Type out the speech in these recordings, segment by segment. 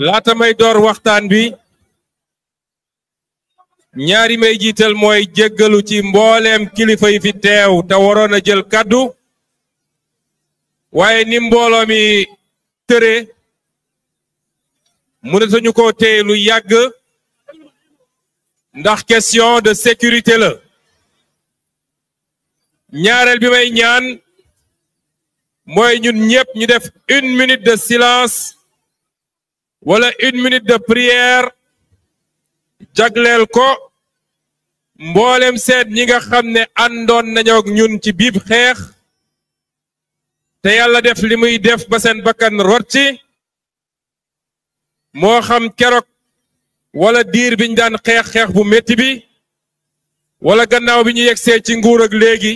laata may door waxtaan bi ñaari may jiital mooy jéggalu ci mbooleem kilifa yi fi teew te waroon a jël kaddu waaye ni mbooloo mi tëre mënatuñu ko téye lu yàgg ndax question de sécurité la ñaareel bi may ñaan mooy ñun ñëpp ñu def 1 minute de silence wala 1 minute de prière jagleel ko mboolem seet ñi nga xam ne àndoon nañu ak ñun ci biib xeex te yàlla def li muy def ba seen bakkan rot ci moo xam keroog wala diir biñ daan xeex bu métti bi wala gannaaw bi ñu yegsee ci nguur ak léegi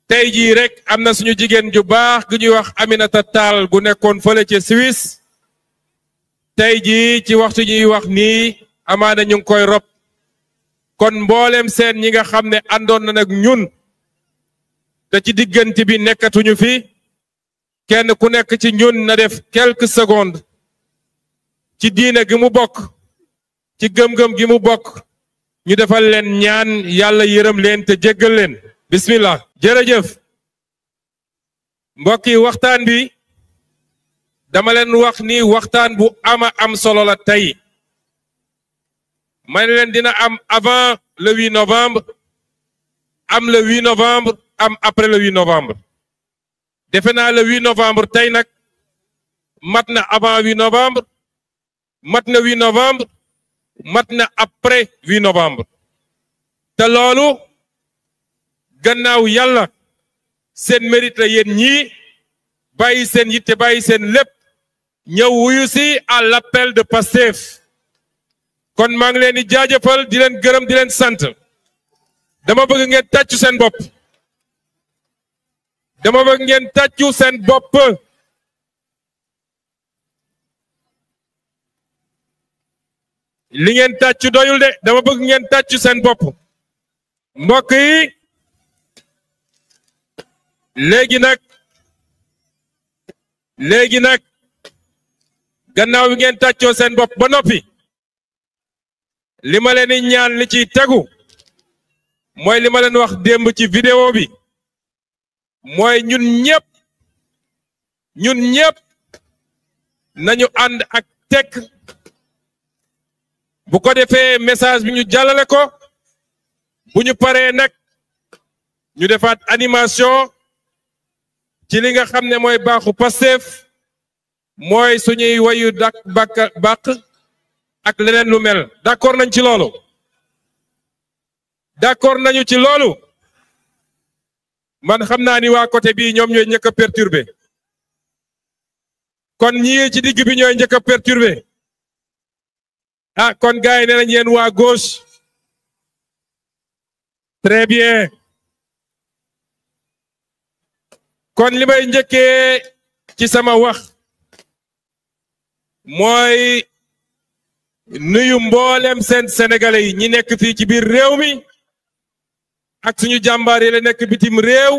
tey jii rek am na suñu jigéen ju baax gu ñuy wax Aminata Tall gu nekkoon fële ci Suisse tey jii ci waxtu ñuy wax nii amaana ñu ngi koy rob kon mboolem seen ñi nga xam ne àndoon na nag ñun te ci diggante bi nekkatuñu fi kenn ku nekk ci ñun na def quelques secondes ci diine gi mu bokk ci gëm-gëm gi mu bokk ñu defal leen ñaan yàlla yërëm leen te jéggal leen bismillah jërëjëf mbokk yi waxtaan bi dama leen wax ni waxtaan bu ama am solo la tey ma ne leen dina am avant le 8 novembre am le 8 novembre am après le 8 novembre defe naa le 8 novembre tey nag mat na avant 8 novembre mat na 8 novembre mat na après 8 novembre te loolu gannaaw yàlla seen mérite la yéen ñii bàyyi seen yitte bàyyi seen lépp ñëw wuyu si à l'appel de Pastef kon maa ngi leen di jaajëfal di leen gërëm di leen sant dama bëgg ngeen tàccu seen bopp dama bëgg ngeen tàccu seen bopp li ngeen tàccu doyul de dama bëgg ngeen tàccu seen bopp mbokk yi léegi nag gannaaw bi ngeen tàccoo seen bopp ba noppi li ma leen di ñaan li ciy tegu mooy li ma leen wax démb ci vidéo bi mooy ñun ñëpp nañu ànd ak tekk bu ko defee message bi ñu jàllale ko bu ñu paree nag ñu defaat animation ci li nga xam ne mooy baaxu Pastef mooy suñuy wayu dak bàq ak leneen lu mel d'accord nañ ci loolu d'accord nañu ci loolu man xam naa ni waa côté bii ñoom ñooy njëkk a perturbé kon ñii ci digg bi ñooy njëkk a perturbé ah kon gars yi nee nañ yéen waa gauche très bien kon li may njëkkee ci sama wax mooy nuyu mboolem seen sénégalais yi ñi nekk fii ci biir réew mi ak suñu jàmbaar yi la nekk bitim réew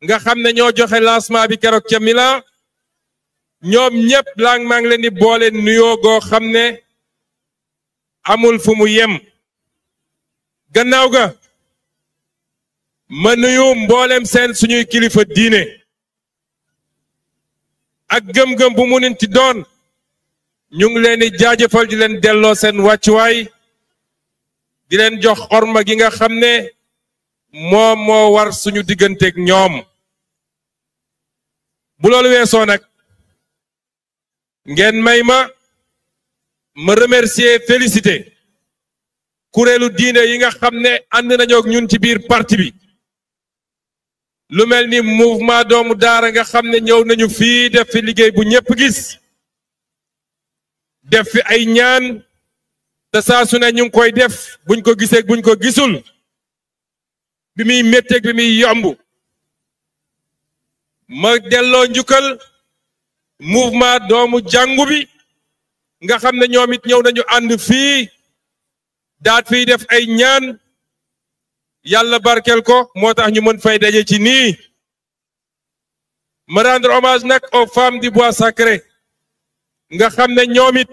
nga xam ne ñoo joxe lancement bi keroog ca Milan ñoom ñëpp maa ngi leen di boole nuyoo goo xam ne amul fu mu yem gannaaw ga ma nuyu mboolem seen suñuy kilifa diine ak gëm-gëm bu mu ninti doon ñu ngi leen di jaajëfal di leen delloo seen wàccuwaay di leen jox orma gi nga xam ne moom moo war suñu digganteeg ñoom bu loolu weesoo nag ngeen may ma remercier féliciter kuréelu diine yi nga xam ne ànd nañoo ak ñun ci biir parti bi lu mel ni mouvement doomu daara nga xam ne ñëw nañu fii def fi liggéey bu ñëpp gis def fi ay ñaan te saa su ne ñu ngi koy def buñ ko gisee buñ ko gisul bi muy métteeg bi muy yomb ma delloo njukkal mouvement doomu jàngu bi nga xam ne ñoom it ñëw nañu ànd fii daat fiy def ay ñaan yàlla barkel ko moo tax ñu mën fay daje ci nii ma rendre hommage nag aux femmes du bois sacré nga xam ne ñoom it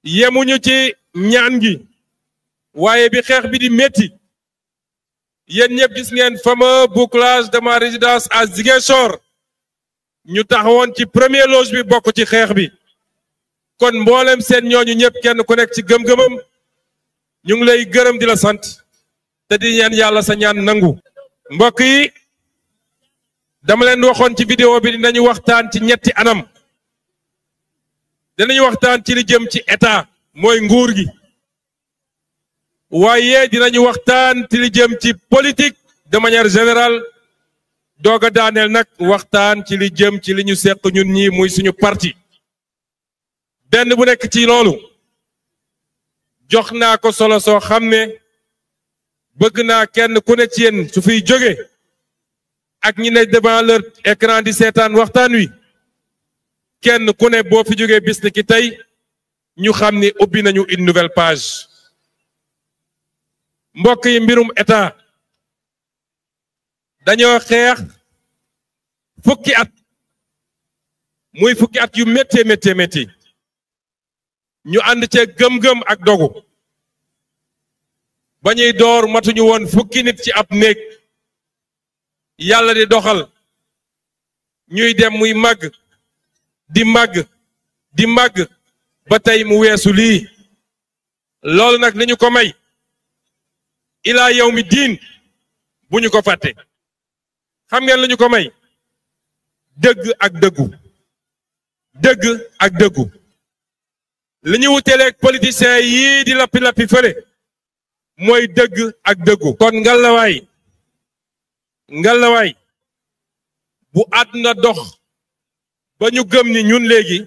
yemuñu ci ñaan gi waaye bi xeex bi di métti yéen ñëpp gis ngeen fameux bouclage de ma résidence à Ziguinchor ñu taxawoon ci premier loge bi bokk ci xeex bi kon mboolem seen ñooñu ñëpp kenn ku nekk ci gëm-gëmam ñu ngi lay gërëm di la sant te di ñaan yàlla sa ñaan nangu. mbokk yi dama leen waxoon ci vidéo bi dinañu waxtaan ci ñetti anam dinañu waxtaan ci li jëm ci état mooy nguur gi waaye dinañu waxtaan ci li jëm ci politique de manière générale doog a daaneel nag waxtaan ci li jëm ci li ñu seq ñun ñi muy suñu parti benn bu nekk ci loolu jox naa ko solo soo xam ne bëgg naa kenn ku ne ci yéen su fiy jóge ak ñi ne devant leur écran di seetaan waxtaan wi kenn ku ne boo fi jógee bis ni ki tey ñu xam ni ubbi nañu une nouvelle page mbokk yi mbirum état dañoo xeex fukki at muy fukki at yu métti ñu ànd ca gëm-gëm ak dogu ba ñuy door matuñu woon fukki nit ci ab néeg yàlla di doxal ñuy dem muy màgg di màgg ba tey mu weesu lii loolu nag li ñu ko may ilaa yawmi diin bu ñu ko fàtte xam ngeen lu ñu ko may dëgg ak dëggu li ñu wuteeleeg politiciens yii di lappi fële mooy dëgg ak dëggu kon ngalawaay bu àdduna dox ba ñu gëm ni ñun léegi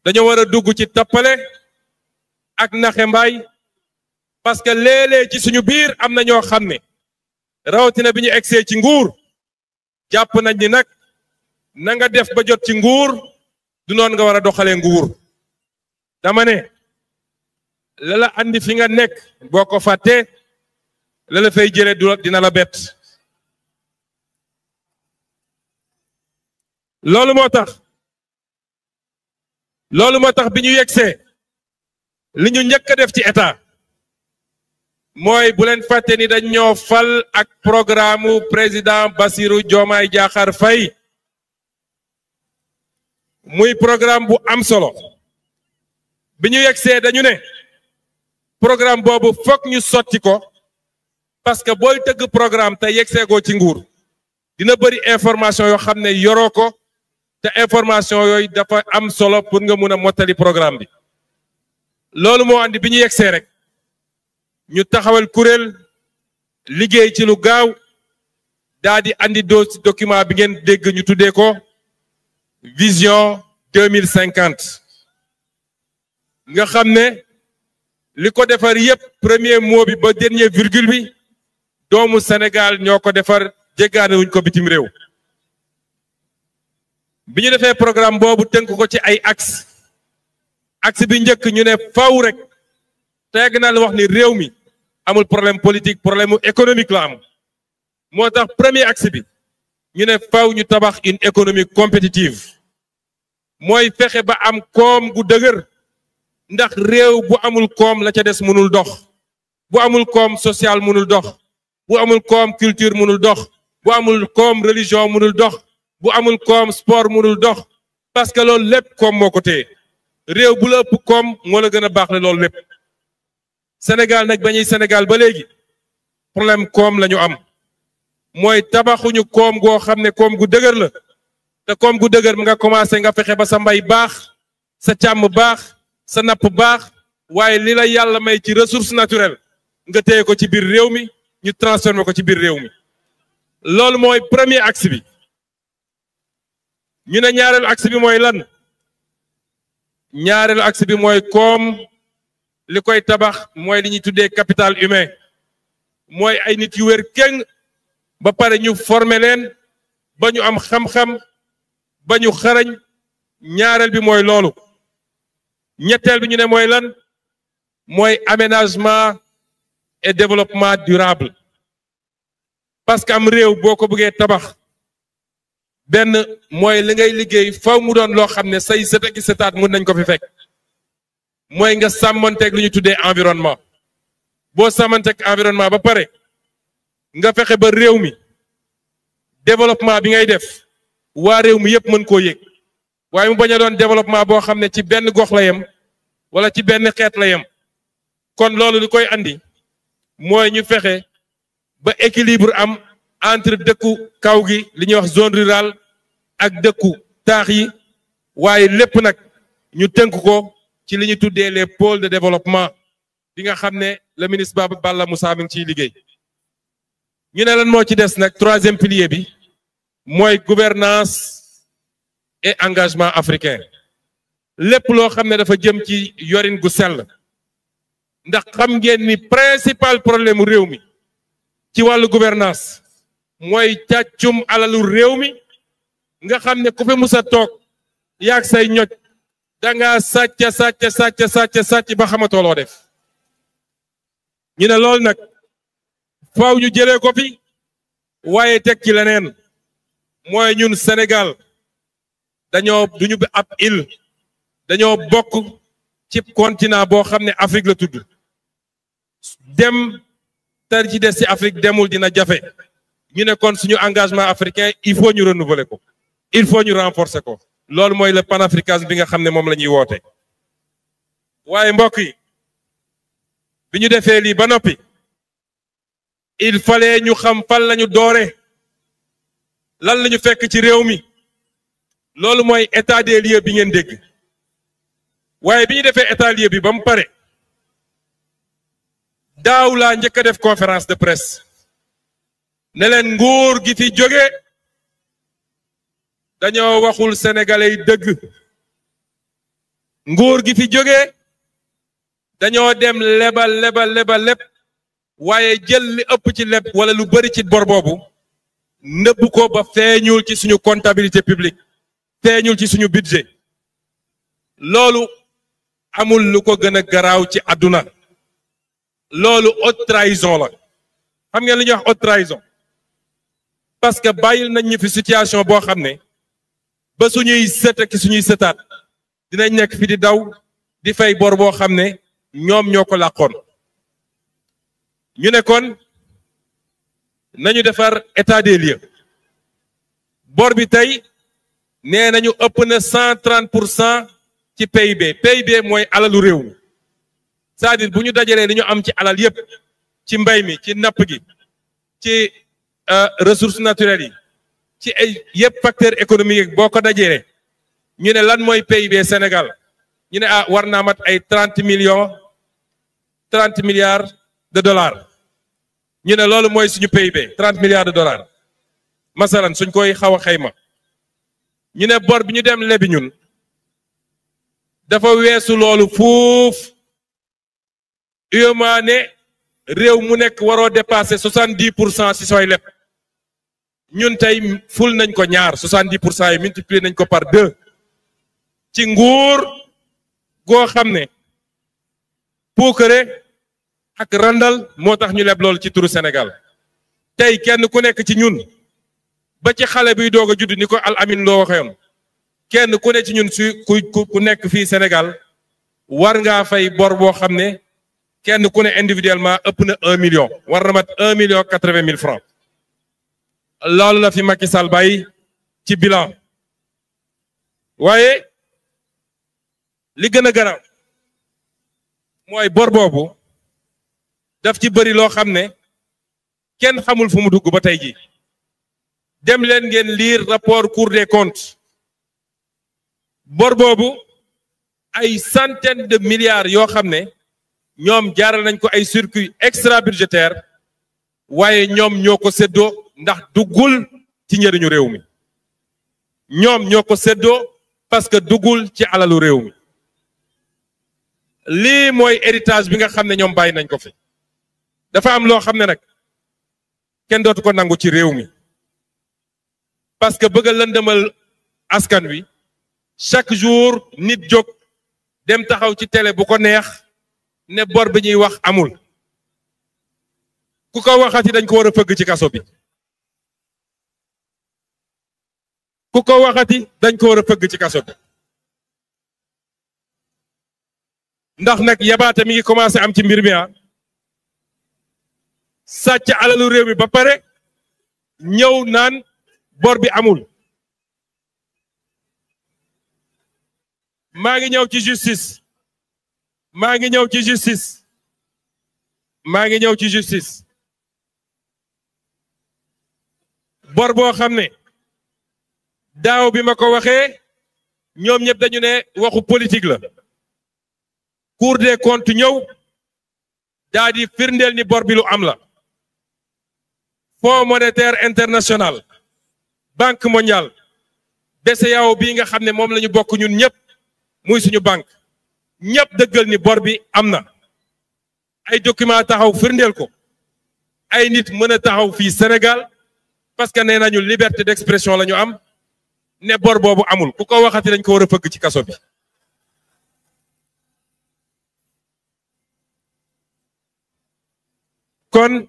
dañoo war a dugg ci tappale ak naxe mbaay parce que léeg-léeg ci suñu biir am na ñoo xam ne rawatina bi ñu egsee ci nguur jàpp nañ ni nag na nga def ba jot ci nguur du noonu nga war a doxalee nguur dama ne la andi fi nga nekk boo ko fàttee la fay jëlee dina la bett loolu moo tax bi ñu yegsee li ñu njëkk a def ci état mooy bu leen fàtte ni dañ ñoo fal ak programme président Bassirou Diomaye Diakhar Faye muy programme bu am solo bi ñu yegsee dañu ne programme boobu fokk ñu sotti ko parce que booy tëgg programme te yegseegoo ci nguur dina bëri information yoo xam ne yoroo ko te information yooyu dafa am solo pour nga mun a mottali programme bi loolu moo andi bi ñu yegsee rek ñu taxawal kuréel liggéey ci lu gaaw daa di andi document bi ngeen dégg ñu tuddee ko vision 2050 nga xam ne li ko defar yépp premier mot bi ba dernier virgule bi doomu Sénégal ñoo ko defar jéggaane wuñ ko bitim réew bi ñu defee programme boobu tënk ko ci ay axe bi njëkk ñu ne faw rek teg naa la wax ni réew mi amul problème politique problème économique la am moo tax premier axe bi ñu ne faw ñu tabax une économie compétitive mooy fexe ba am koom gu dëgër ndax réew bu amul koom la ca des mënul dox bu amul koom social mënul dox bu amul koom culture mënul dox bu amul koom religion mënul dox bu amul koom sport mënul dox parce que loolu lépp koom moo ko téye réew bu la ëpp koom moo la gën a baax le loolu lépp Sénégal nag ba ñuy Sénégal ba léegi problème koom la ñu am mooy tabaxuñu koom goo xam ne koom gu dëgër la te koom gu dëgër mi nga commencé nga fexe ba sa mbay baax sa càmm baax sa napp baax waaye li la yàlla may ci ressource naturelle nga téye ko ci biir réew mi ñu transformé ko ci biir réew mi loolu mooy premier axe bi ñu ne ñaareelu axe bi mooy lan ñaareelu axe bi mooy koom li koy tabax mooy li ñuy tuddee capital humain mooy ay nit yu wér keng ba pare ñu former leen ba ñu am xam-xam ba ñu xarañ ñaareel bi mooy loolu ñetteel bi ñu ne mooy lan mooy aménagement et développement durable parce que am réew boo ko bëggee tabax benn mooy li ngay liggéey faw mu doon loo xam ne say sët ak sëtaat mun nañ ko fi fekk mooy nga sàmmanteeg lu ñu tuddee environnement boo sàmmanteeg environnement ba pare nga fexe ba réew mi développement bi ngay def waa réew mi yëpp mën koo yëg waaye mu bañ a doon développement boo xam ne ci benn gox la yem wala ci benn xeet la yem kon loolu li koy andi mooy ñu fexe ba équilibre am entre dëkku kaw gi li ñuy wax zone rurale ak dëkku taax yi waaye lépp nag ñu tënk ko ci li ñu tuddee les pôles de développement bi nga xam ne le ministre Balla Moussa mi ngi ciy liggéey ñu ne lan moo ci des nag troisième pilier bi mooy gouvernance et engagement africain lépp loo xam ne dafa jëm ci yorin gu sell ndax xam ngeen ni principal problème mu réew mi ci wàllu gouvernance mooy càccum alalu réew mi nga xam ne ku fi musa toog yaag say ñoj danga sàcc ba xamatoo loo def ñu ne loolu nag faaw ñu jëlee ko fi waaye teg ci leneen mooy ñun Sénégal duñu ab île dañoo bokk ci continent boo xam ne Afrique la tudd dem tar ci des ci Afrique demul dina jafe ñu ne kon suñu engagement africain il faut ñu renouveler ko il faut ñu renforcer ko loolu mooy le panafricanisme bi nga xam ne moom la ñuy woote waaye mbokk yi bi ñu defee lii ba noppi il fallait ñu xam fan lañu doore lan lañu fekk ci réew mi loolu mooy état des lieux bi ngeen dégg waaye bi ñu defee état lieu bi ba mu pare daaw laa njëkk a def conférence de presse ne leen nguur gi fi jóge dañoo waxul sénégalais yi dëgg nguur gi fi jóge dañoo dem lebal waaye jël li ëpp ci leb wala lu bari ci bor boobu nëbb ko ba feeñul ci suñu comptabilité publique feeñul ci suñu budget loolu amul lu ko gën a garaaw ci àdduna loolu haute trahison la xam ngeen li ñuy wax haute trahison parce que bàyyil nañ ñu fi situation boo xam ne ba suñuy sët ak suñuy sëtaat dinañ nekk fi di daw di fay bor boo xam ne ñoom ñoo ko làqoon ñu ne kon nañu defar état des lieux bor bi tey nee nañu ëpp na 130% ci PIB mooy alalu réew mi c'est-à-dire bu ñu dajalee li ñu am ci alal yépp ci mbay mi ci napp gi ci ressources naturelles yi ci ay yépp facteur économique boo ko dajalee ñu ne lan mooy PIB Sénégal ñu ne war naa mat ay 30 milliards de dollars ñu ne loolu mooy suñu PIB 30 milliards de dollars masalan suñ koy xaw a xayma ñu ne bor bi ñu dem lebi ñun dafa weesu loolu fuuf UEMOA ne réew mu nekk waroo dépasser 70% si sooy leb ñun tey ful nañ ko ñaar 70% yi multiplier nañ ko par 2 ci nguur goo xam ne puukare ak randal moo tax ñu leb loolu ci turu Sénégal tey kenn ku nekk ci ñun ba ci xale biy doog a judd ni ko Al Amin loo waxewoon kenn ku ne ci ñun ku nekk fii Sénégal war ngaa fay bor boo xam ne kenn ku ne individuellement ëpp na 1 million war na mat 1,80 million francs loolu la fi Macky Sall bàyyi ci bilan waaye li gën a garaaw mooy bor boobu daf ci bëri loo xam ne kenn xamul fu mu dugg ba tey ji dem leen ngeen lire rapport Cour des comptes bor boobu ay centaines de milliards yoo xam ne ñoom jaaral nañ ko ay circuit extra budgétaire waaye ñoom ñoo ko séddoo ndax duggul ci njëriñu réew mi ñoom ñoo ko séddoo parce que duggul ci alalu réew mi lii mooy héritage bi nga xam ne ñoom bàyyi nañ ko fi dafa am loo xam ne nag kenn dootu ko nangu ci réew mi parce que bëgg a lëndëmal askan wi chaque jour nit jóg dem taxaw ci télé bu ko neex ne bor bi ñuy wax amul ku ko waxati dañ ko war a fëgg ci kaso bi ku ko waxati dañ ko war a fëgg ci kaso bi ndax nag yabaate mi ngi commencé am ci mbir mi sàcc alalu réew mi ba pare ñëw naan bor bi amul maa ngi ñëw ci justice maa ngi ñëw ci justice maa ngi ñëw ci justice bor boo xam ne daaw bi ma ko waxee ñoom ñëpp dañu ne waxu politique la Cour des comptes ñëw daa di firndeel ni bor bi lu am la Fonds monétaire international Banque mondiale BCEAO bii nga xam ne moom la ñu bokk ñun ñëpp muy suñu banque ñëpp dëggal ni bor bi am na ay document taxaw firndeel ko ay nit mën a taxaw fii Sénégal parce que nee nañu liberté d'expression la ñu am ne bor boobu amul ku ko waxati dañ ko war a fëgg ci kaso bi kon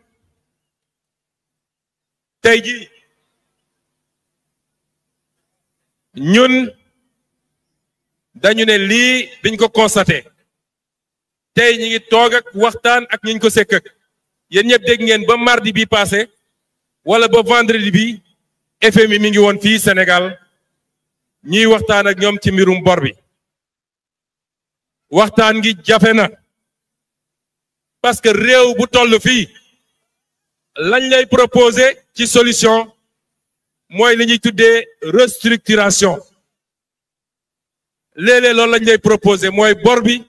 tey ji ñun dañu ne lii biñ ko constaté tey ñi ngi toog ak waxtaan ak ñiñ ko sekk ak yéen ñëpp dégg ngeen ba mardi bi passé wala ba vendredi bi FMI mi ngi woon fii Sénégal ñuy waxtaan ak ñoom ci mbirum bor bi waxtaan gi jafe na parce que réew bu toll fii lañ lay proposer ci solution mooy li ñuy tuddee restructuration léeg-léeg loolu lañ lay proposer mooy bor bi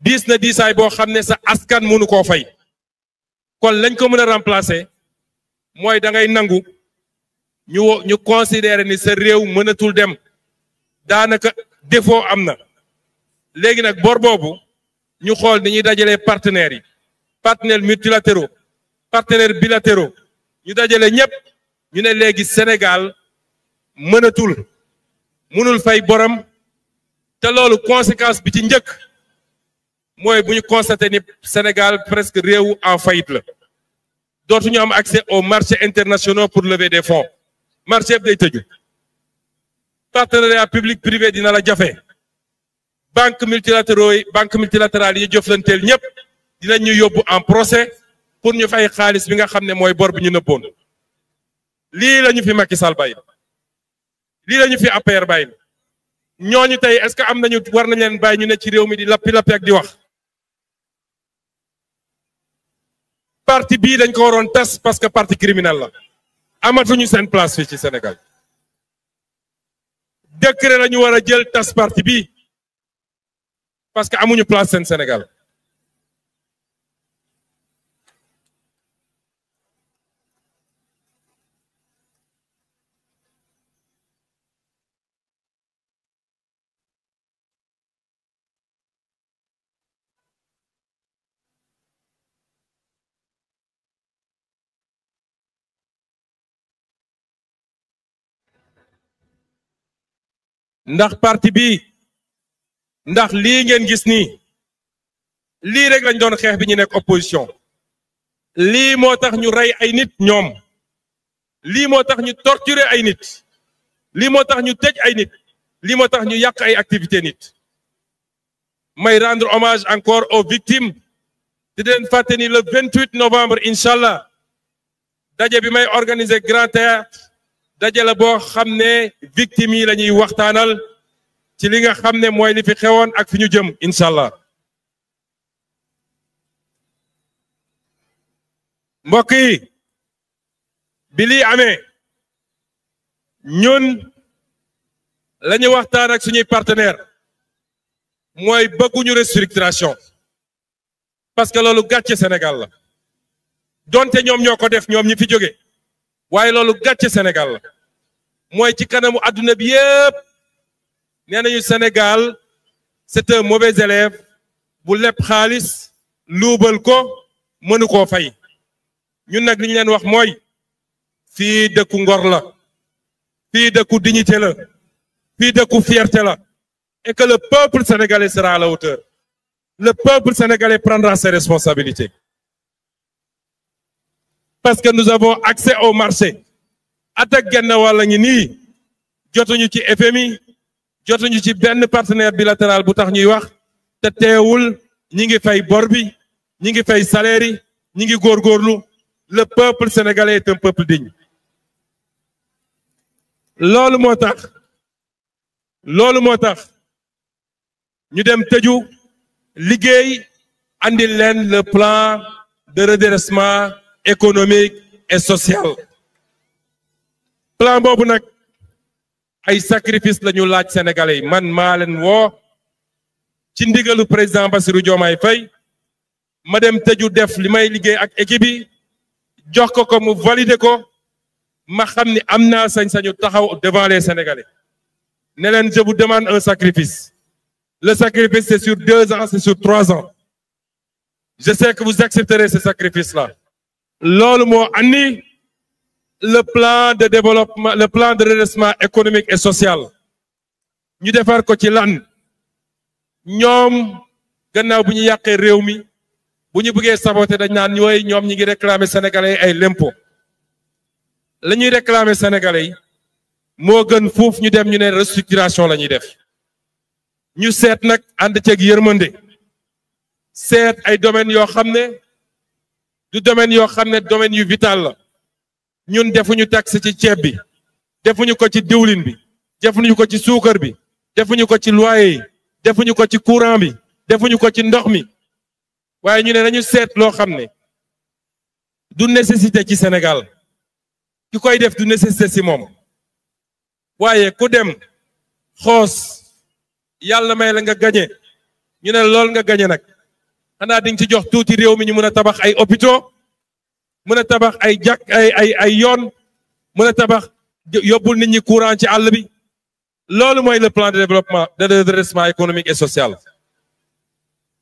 diis na diisaay boo xam ne sa askan mënu koo fay kon lañ ko mën a remplacer mooy da ngay nangu ñu considérer ni sa réew mënatul dem daanaka défaut am na léegi nag bor boobu ñu xool ni ñuy dajalee partenaires yi partenaires multilatéraux partenaires bilatéraux ñu dajale ñëpp ñu ne léegi Sénégal mënul fay borom te loolu conséquence bi ci njëkk mooy bu ñu constaté ni Sénégal presque réew en faillite la dootuñu am accès aux marchés internationaux pour lever des fonds marché bi day tëju partenariat public privé dina la jafe banque multilatérale yi ñu jëflanteel ñëpp dinañ ñu yóbbu en procès pour ñu fay xaalis bi nga xam ne mooy bor bi ñu nëbboon lii la ñu fi Macky Sall bàyyi lii la ñu fi APR bàyyi ñooñu tey est-ce que am nañu war nañ leen bàyyi ñu ne ci réew mi di lappi ak di wax parti bii dañ ko waroon tas parce que parti criminel la amatuñu seen place fii ci Sénégal décret la ñu war a jël tas parti bii parce que amuñu place seen Sénégal ndax parti bi ndax lii ngeen gis nii lii rek lañ doon xeex bi ñu nekk opposition lii moo tax ñu rey ay nit ñoom lii moo tax ñu torturer ay nit lii moo tax ñu tëj ay nit lii moo tax ñu yàq ay activité nit may rendre hommage encore aux victimes di leen fàtte ni le 28 novembre incha allah daje bi may organiser Grand Théâtre daje la boo xam ne victimes yi la ñuy waxtaanal ci li nga xam ne mooy li fi xewoon ak fi ñu jëm incha allah mbokk yi bi lii amee ñun la ñu waxtaan ak suñuy partenaire mooy bëgguñu restructuration parce que loolu gàcce Sénégal la donte ñoom ñoo ko def ñoom ñi fi jóge waaye loolu gàcce Sénégal la mooy ci kanamu adduna bi yépp nee nañu Sénégal c'est un mauvais élève bu lepp xaalis luubal ko mënu koo fay ñun nag li ñu leen wax mooy fii dëkku ngor la fii dëkku dignité la fii dëkku fierté la et que le peuple sénégalais sera à la hauteur le peuple sénégalais prendra ses responsabilités parce que nous avons accès au marché at ak genn wàll ngi nii jotuñu ci FMI jotuñu ci benn partenaire bilatéral bu tax ñuy wax te teewul ñi ngi fay bor bi ñi ngi fay salaire yi ñi ngi góorgóorlu le peuple sénégalais est un peuple digne loolu moo tax ñu dem tëju liggéey andil leen le plan de redressement économique et social plan boobu nag ay sacrifice la ñu laaj sénégalais yi man maa leen woo ci ndigalu président Bassirou Diomaye Faye ma dem tëju def li may liggéey ak équipe yi jox ko mu valider ko ma xam ni am naa sañ-sañu taxaw devant les sénégalais ne leen je vous demande un sacrifice le sacrifice c'est sur 2 ans c'est sur 3 ans je sais que vous accepterez ce sacrifice-là loolu moo andi le plan de développement le plan de redressement économique et social ñu defar ko ci lan ñoom gannaaw bu ñu yàqee réew mi bu ñu bëggee saboter dañ naan ñooy ñoom ñi ngi réclamer sénégalais ay l'impôt la ñuy réclamer sénégalais yi moo gën fuuf ñu dem ñu ne restructuration la ñuy def ñu seet nag ànd ceeg yërmande seet ay domaines yoo xam ne du domaines yoo xam ne domaines yu vital la ñun defuñu taxe ci ceeb bi defuñu ko ci diwlin bi defuñu ko ci suukar bi defuñu ko ci loyer yi defuñu ko ci courant bi defuñu ko ci ndox mi waaye ñu ne nañu seet loo xam ne du nécessité ci Sénégal ki koy def du nécessité si moom waaye ku dem xoos yàlla may la nga gañe ñu ne lool nga gañe nag xanaa di nga ci jox tuuti réew mi ñu mën a tabax ay hôpitaux mën a tabax ay jàkk ay yoon mën a tabax yóbbul nit ñi courant ci àll bi loolu mooy le plan de développement de redressement économique et social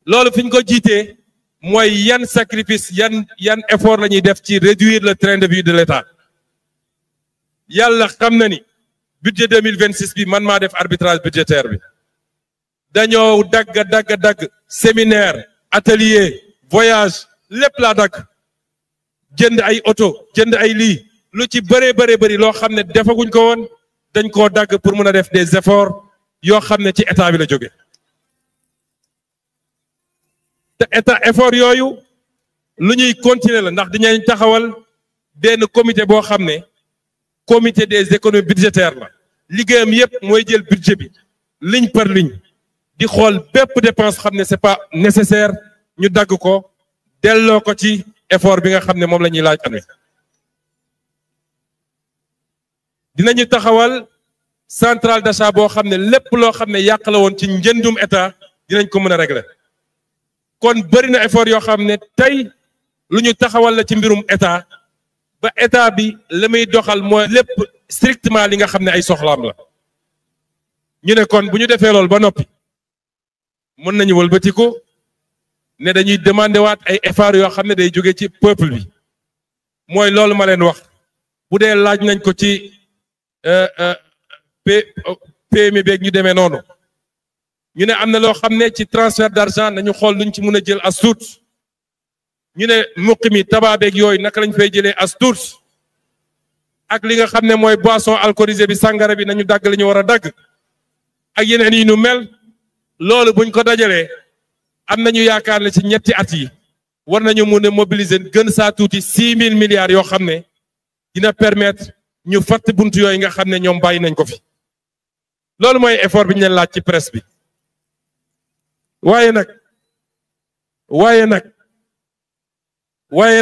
loolu fi ñu ko jiitee mooy yan sacrifice yan effort la ñuy def ci réduire le train de vie de l'État yàlla xam na ni budget 2026 bi man maa def arbitrage budgétaire bi dañoo dagg séminaire atelier voyage lépp laa dagg jënd ay oto jënd ay lii lu ci bëri loo xam ne defaguñ ko woon dañ koo dagg pour mën a def des efforts yoo xam ne ci état bi la jóge te état effort yooyu lu ñuy continuer la ndax dinañ taxawal benn comité boo xam ne comité des économies budgétaires la liggéeyam yépp mooy jël budget bi ligne par ligne di xool bépp dépense xam ne c'est pas nécessaire ñu dagg ko delloo ko ci effort bi nga xam ne moom la ñuy laaj am dinañu taxawal centrale d'achat boo xam ne lépp loo xam ne yàq la woon ci njëndum état dinañ ko mën a régler kon bëri na effort yoo xam ne tey lu ñu taxawal la ci mbirum état ba état bi la muy doxal mooy lépp strictement li nga xam ne ay soxlaam la ñu ne kon bu ñu defee loolu ba noppi mën nañu wëlbatiku ne dañuy demander waat ay effort yoo xam ne day jóge ci peuple bi mooy loolu ma leen wax bu dee laaj nañ ko ci PME beeg ñu demee noonu ñu ne am na loo xam ne ci transfert d'argent nañu xool luñ ci mën a jël as tuut ñu ne muqi mi tabac beeg yooyu naka lañ fay jëlee as tuut ak li nga xam ne mooy boisson alcoolisée bi sàngara bi nañu dagg la ñu war a dagg ak yeneen yi nu mel loolu buñ ko dajalee am nañu yaakaar ne ci ñetti at yi war nañu mun a mobiliser gën saa tuuti 6000 milliards yoo xam ne dina permettre ñu fatt buntu yooyu nga xam ne ñoom bàyyi nañ ko fi loolu mooy effort bi ñu leen laaj ci presse bi waaye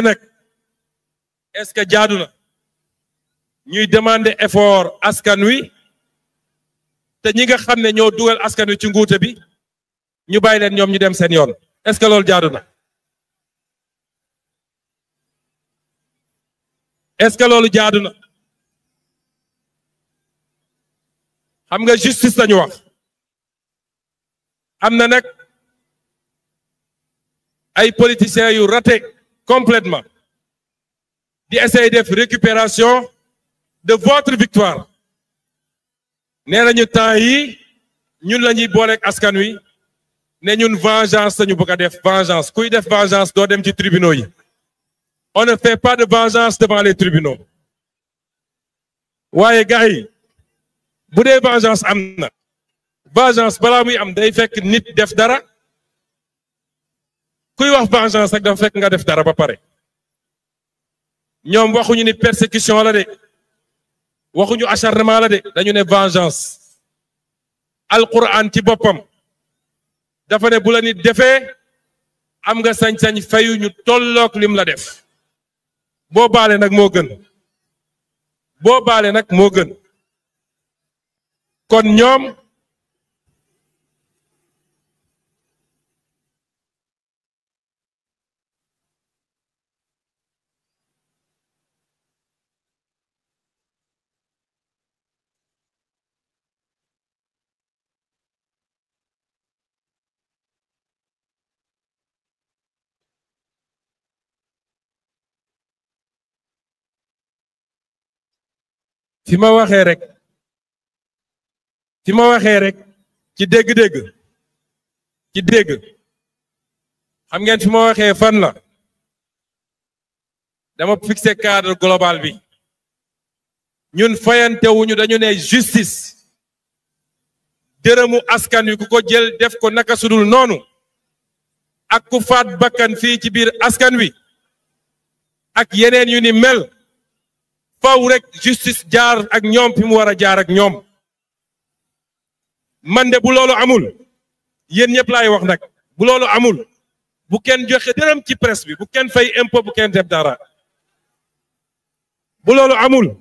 nag est-ce que jaadu na ñuy demander effort askan wi te ñi nga xam ne ñoo dugal askan wi ci nguute bi ñu bàyyi leen ñoom ñu dem seen yoon est-ce que loolu jaadu na est-ce que loolu jaadu na xam nga justice lañu wax am na nag ay politiciens yu raté complètement di essayer def récupération de votre victoire nee nañu temps yi ñun la ñuy booleeg askan wi ne ñun vengeance lañu bëgg a def vengeance kuy def vengeance doo dem ci tribunaux yi on ne fait pas de vengeance devant les tribunaux waaye gars yi bu dee vengeance am na vengeance balaa muy am day fekk nit def dara kuy wax vengeance rek dafa fekk nga def dara ba pare ñoom waxuñu ni persécution la de waxuñu acharnement la de dañu ne vengeance alquran ci boppam dafa ne bu la nit defee am nga sañ-sañ fayu ñu tollook lim la def boo baale nag moo gën boo baale nag moo gën kon ñoom fi ma waxee rek ci dégg-dégg ci dégg xam ngeen fi ma waxee fan la dama fixé cadre global bi ñun fayantewuñu dañu ne justice dërëmu askan wi ku ko jël def ko naka sudul noonu ak ku faat bakkan fii ci biir askan wi ak yeneen yu ni mel faw rek justice jaar ak ñoom fi mu war a jaar ak ñoom man de bu loolu amul yéen ñëpp laay wax nag bu loolu amul bu kenn joxe dërëm ci presse bi bu kenn fay impôt bu kenn def dara bu loolu amul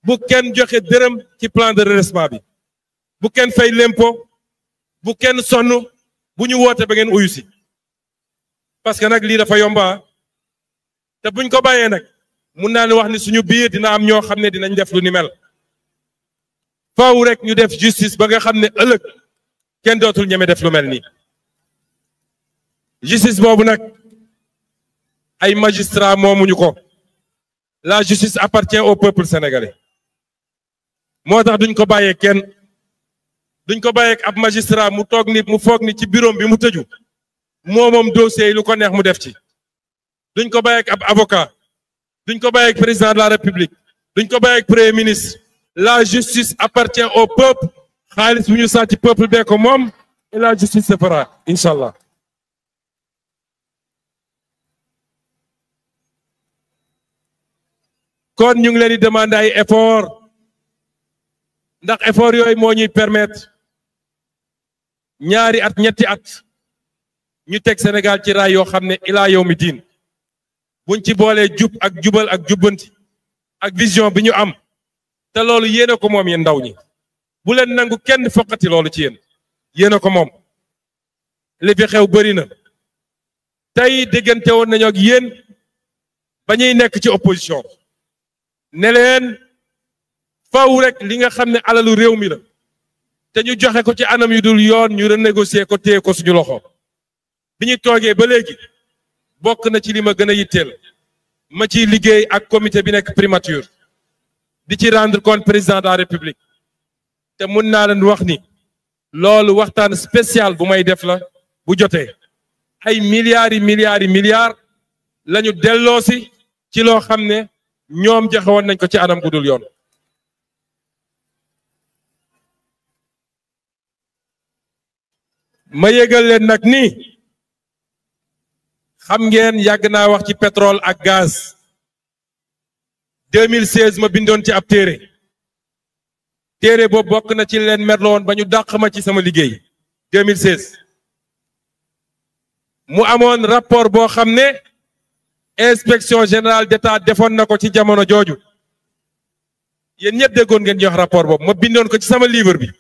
bu kenn joxe dërëm ci plan de redressement bi bu kenn fay l'impôt bu kenn sonn bu ñu woote ba ngeen uyu si parce que nag lii dafa yomba te buñ ko bàyyee nag mun naa ne wax ni suñu biir dina am ñoo xam ne dinañ def lu ni mel faaw rek ñu def justice ba nga xam ne ëllëg kenn dootul ñeme def lu mel nii justice boobu nag ay magistrat moomuñu ko la justice appartient au peuple sénégalais moo tax duñ ko bàyyee kenn duñ ko bàyyee ab magistrat mu toog ni mu foog ni ci bureau bi mu tëju moom dossier yi lu ko neex mu def ci duñ ko bàyyee ab avocat duñ ko bàyyee président de la république duñ ko bàyyee premier ministre la justice appartient au peuple xaalis bu ñu sàcc peuple bee ko moom et la justice se fera incha allah. kon ñu ngi leen di demander ay effort ndax effort yooyu moo ñuy permettre ñaari at ñetti at ñu teg Sénégal ci raay yoo xam ne ilaa yow mi diin buñ ci boolee jub ak jubal ak jubbanti ak vision bi ñu am te loolu yéen a ko moom yéen ndaw ñi bu leen nangu kenn foqati loolu ci yéen a ko moom li fi xew bëri na tey diggante woon nañu ak yéen ba ñuy nekk ci opposition ne leen faw rek li nga xam ne alalu réew mi la te ñu joxe ko ci anam yu dul yoon ñu renégocier ko téye ko suñu loxo bi ñu toogee ba léegi bokk na ci li ma gën a yitteel ma ciy liggéey ak comité bi nekk primature di ci rendre compte président de la république te mun naa leen wax ni loolu waxtaan spécial bu may def la bu jotee ay milliards lañu delloosi ci loo xam ne ñoom joxe woon nañ ko ci anam gu dul yoon. ma yëgal leen nag ni xam ngeen yàgg naa wax ci pétrole ak gaz 2016 ma bindoon ci ab téere boobu bokk na ci leen merlo woon ba ñu dàq ma ci sama liggéey 2016 mu amoon rapport boo xam ne inspection générale d'État defoon na ko ci jamono jooju yéen ñëpp déggoon ngeen ñu wax rapport boobu ma bindoon ko ci sama livre bi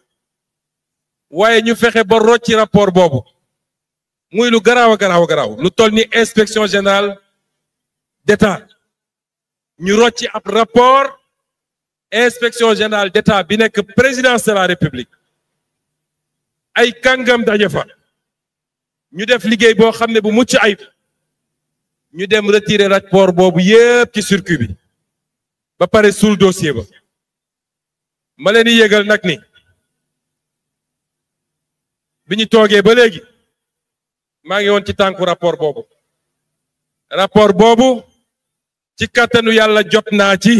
waaye ñu fexe ba rocci rapport boobu muy lu garaaw a garaaw lu toll ni inspection générale d'État ñu rocci ab rapport inspection générale d'État bi nekk présidence de la république ay kàngam daje fa ñu def liggéey boo xam ne bu mucc ayib ñu dem retirer rapport boobu yépp ci circuit bi ba pare suul dossier ba ma leen di yëgal nag ni bi ñu toogee ba léegi maa ngi woon ci tànku rapport boobu ci kàttanu yàlla jot naa ci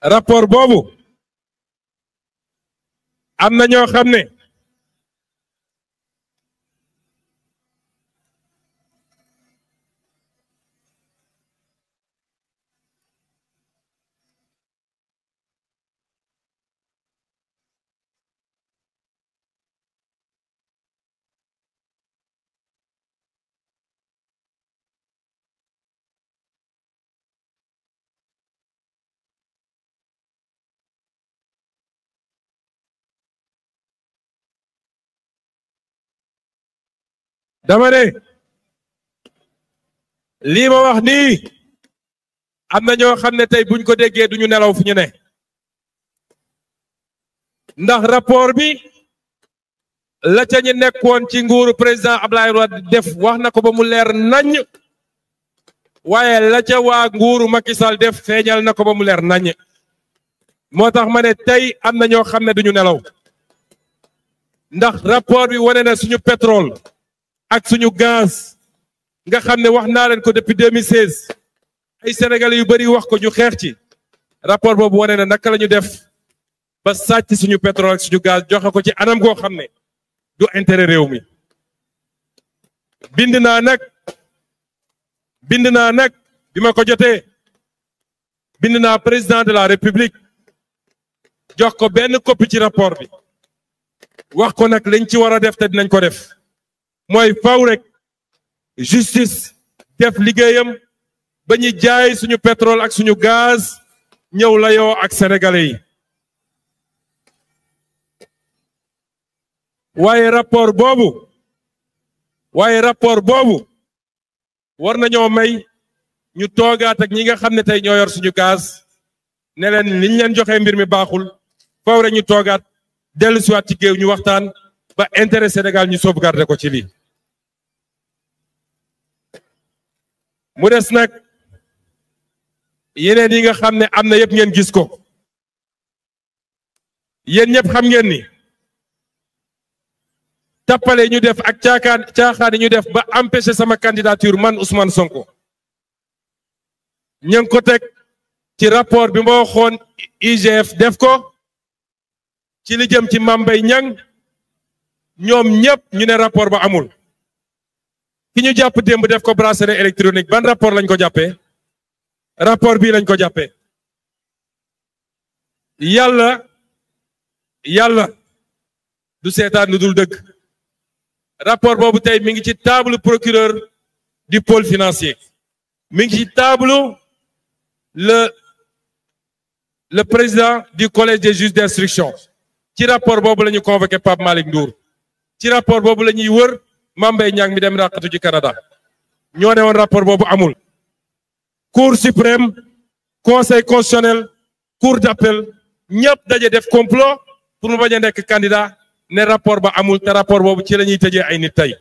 rapport boobu am na ñoo xam ne dama ne lii ma wax nii am na ñoo xam ne tey buñ ko déggee duñu nelaw fu ñu ne ndax rapport bi la ca ñu nekkoon ci nguuru président Abdoulaye Wade def wax na ko ba mu leer nañ waaye la ca waa nguuru Macky Sall def feeñal na ko ba mu leer nañ moo tax ma ne tey am na ñoo xam ne duñu nelaw ndax rapport bi wane na suñu pétrole ak suñu gaz nga xam ne wax naa leen ko depuis 2016 ay sénégalais yu bari wax ko ñu xeex ci rapport boobu wane na naka la ñu def ba sàcc suñu pétrole ak suñu gaz joxe ko ci anam goo xam ne du intérêt réew mi bind naa nag bi ma ko jotee bind naa président de la république jox ko benn copie ci rapport bi wax ko nag lañ ci war a def te dinañ ko def mooy faw rek justice def liggéeyam ba ñu jaay suñu pétrole ak suñu gaz ñëw layoo ak sénégalais yi waaye rapport boobu war nañoo may ñu toogaat ak ñi nga xam ne tey ñoo yor suñu gaz ne leen liñ leen joxe mbir mi baaxul faw rek ñu toogaat dellu siwaat ci géew ñu waxtaan ba intérêt Sénégal ñu sauvegarder ko ci lii mu des nag yeneen yi nga xam ne am na yëpp ngeen gis ko yéen ñëpp xam ngeen ni tappale ñu def ak caaxaan ñu def ba empêcher sama candidature man Ousmane Sonko ñu ngi ko teg ci rapport bi ma waxoon IGF def ko ci li jëm ci Mame Mbaye Niang ñoom ñëpp ñu ne rapport ba amul ki ñu jàpp démb def ko bracelet électronique ban rapport lañ ko jàppee rapport bii lañ ko jàppee yàlla du seetaan lu dul dëgg rapport boobu tey mi ngi ci table procureur du pôle financier mi ngi ci table le président du collège des juges d'instruction ci rapport boobu la ñu convoqué Pape Malick Ndour ci rapport boobu la ñuy wër Mame Mbaye Niang mi dem ràqatu ci Canada ñoo ne woon rapport boobu amul cour suprême conseil constitutionnel cour d'appel ñëpp daje def complot pour mu bañ a nekk candidat ne rapport ba amul te rapport boobu ci la ñuy tëjee ay nit tey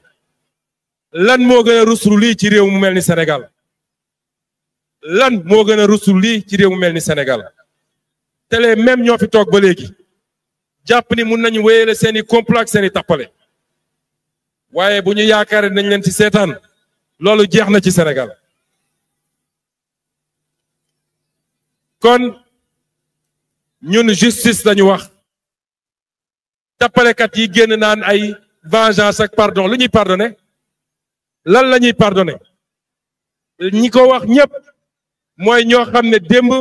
lan moo gën a ruslu lii ci réew mu mel ni Sénégal lan moo gën a ruslu lii ci réew mu mel ni Sénégal te les mêmes ñoo fi toog ba léegi jàpp ni mun nañu wéyale seeni complot ak seeni tappale waaye bu ñu yaakaaree nañ leen ci seetaan loolu jeex na ci Sénégal kon ñun justice lañu wax tappalekat yi génn naan ay vengeance ak pardon lu ñuy pardonné lan la ñuy pardonné ñi ko wax ñëpp mooy ñoo xam ne démb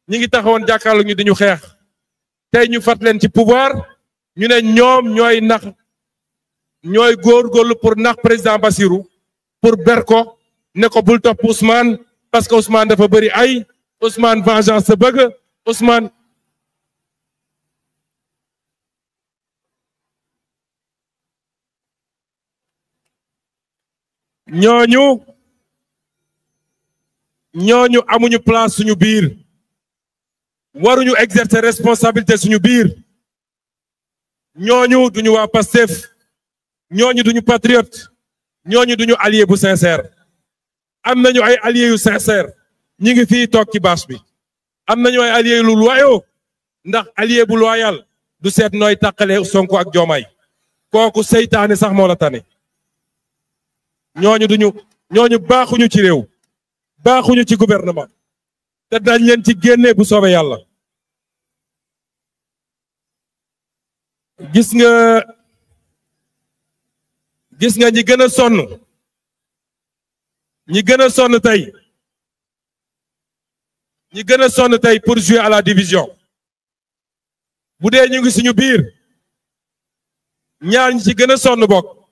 ñi ngi taxawoon jàkkaarloo ñu diñu xeex tey ñu fat leen ci pouvoir ñu ne ñoom ñooy góorgóorlu pour nax président Bassirou pour ber ko ne ko bul topp Ousmane parce que Ousmane dafa bëri ay Ousmane vengeance sa bëgg Ousmane ñooñu amuñu place suñu biir waruñu exercer responsabilité suñu biir ñooñu duñu waa Pastef ñooñu duñu patriote ñooñu duñu allié bu sincère am nañu ay alliés yu sincère ñi ngi fii toog ci bâche bi am nañu ay alliés lu loyaux ndax allié bu loyal du seet nooy tàqalee Sonko ak Diomaye kooku seytaane sax moo la tane ñooñu baaxuñu ci réew baaxuñu ci gouvernement te dañ leen ci génne bu soobee yàlla gis nga ñi gën a sonn ñi gën a sonn tey pour jouer à la division bu dee ñu ngi suñu biir ñaar ñi ci gën a sonn bokk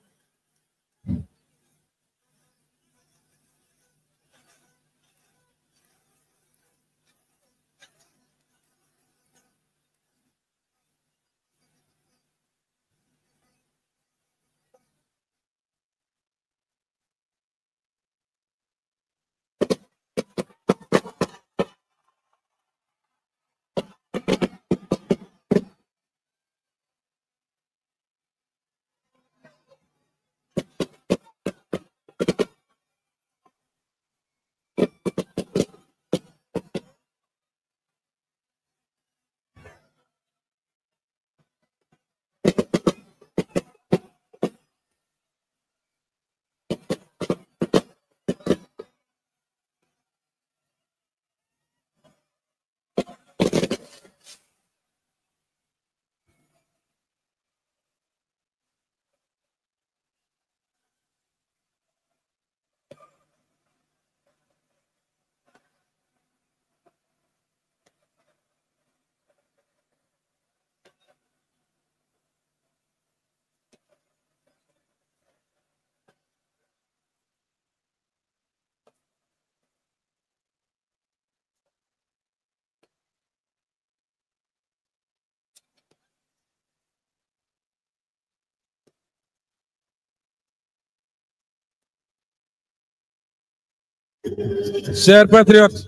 chers patriotes,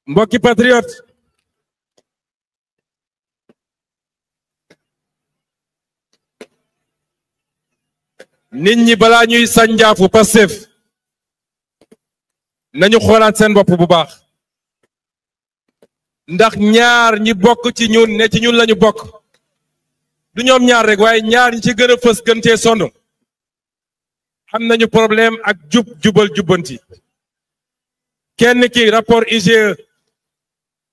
mbokki patriote nit ñi balaa ñuy sànjaafu Pastef nañu xoolaat seen bopp bu baax ndax ñaar ñi bokk ci ñun ne ci ñun lañu bokk du ñoom ñaar rek waaye ñaar ñi ci gën a fës gën cee sonn am nañu problème ak jubal jubbanti kenn ki rapport IGE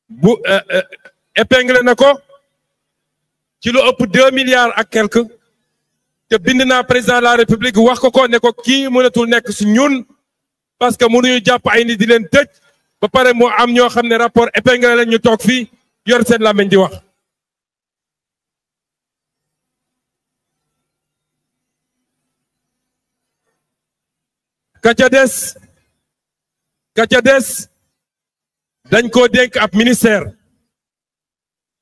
bu épinglé na ko ci lu ëpp 2 milliards ak quelque te bind naa président de la république wax ko ne ko kii mënatul nekk su ñun parce que mënuñu jàpp ay nit di leen tëj ba pare moo am ñoo xam ne rapport épinglé lañ ñu toog fii yor seen làmmiñ di wax ka ca des dañ koo dénk ab ministère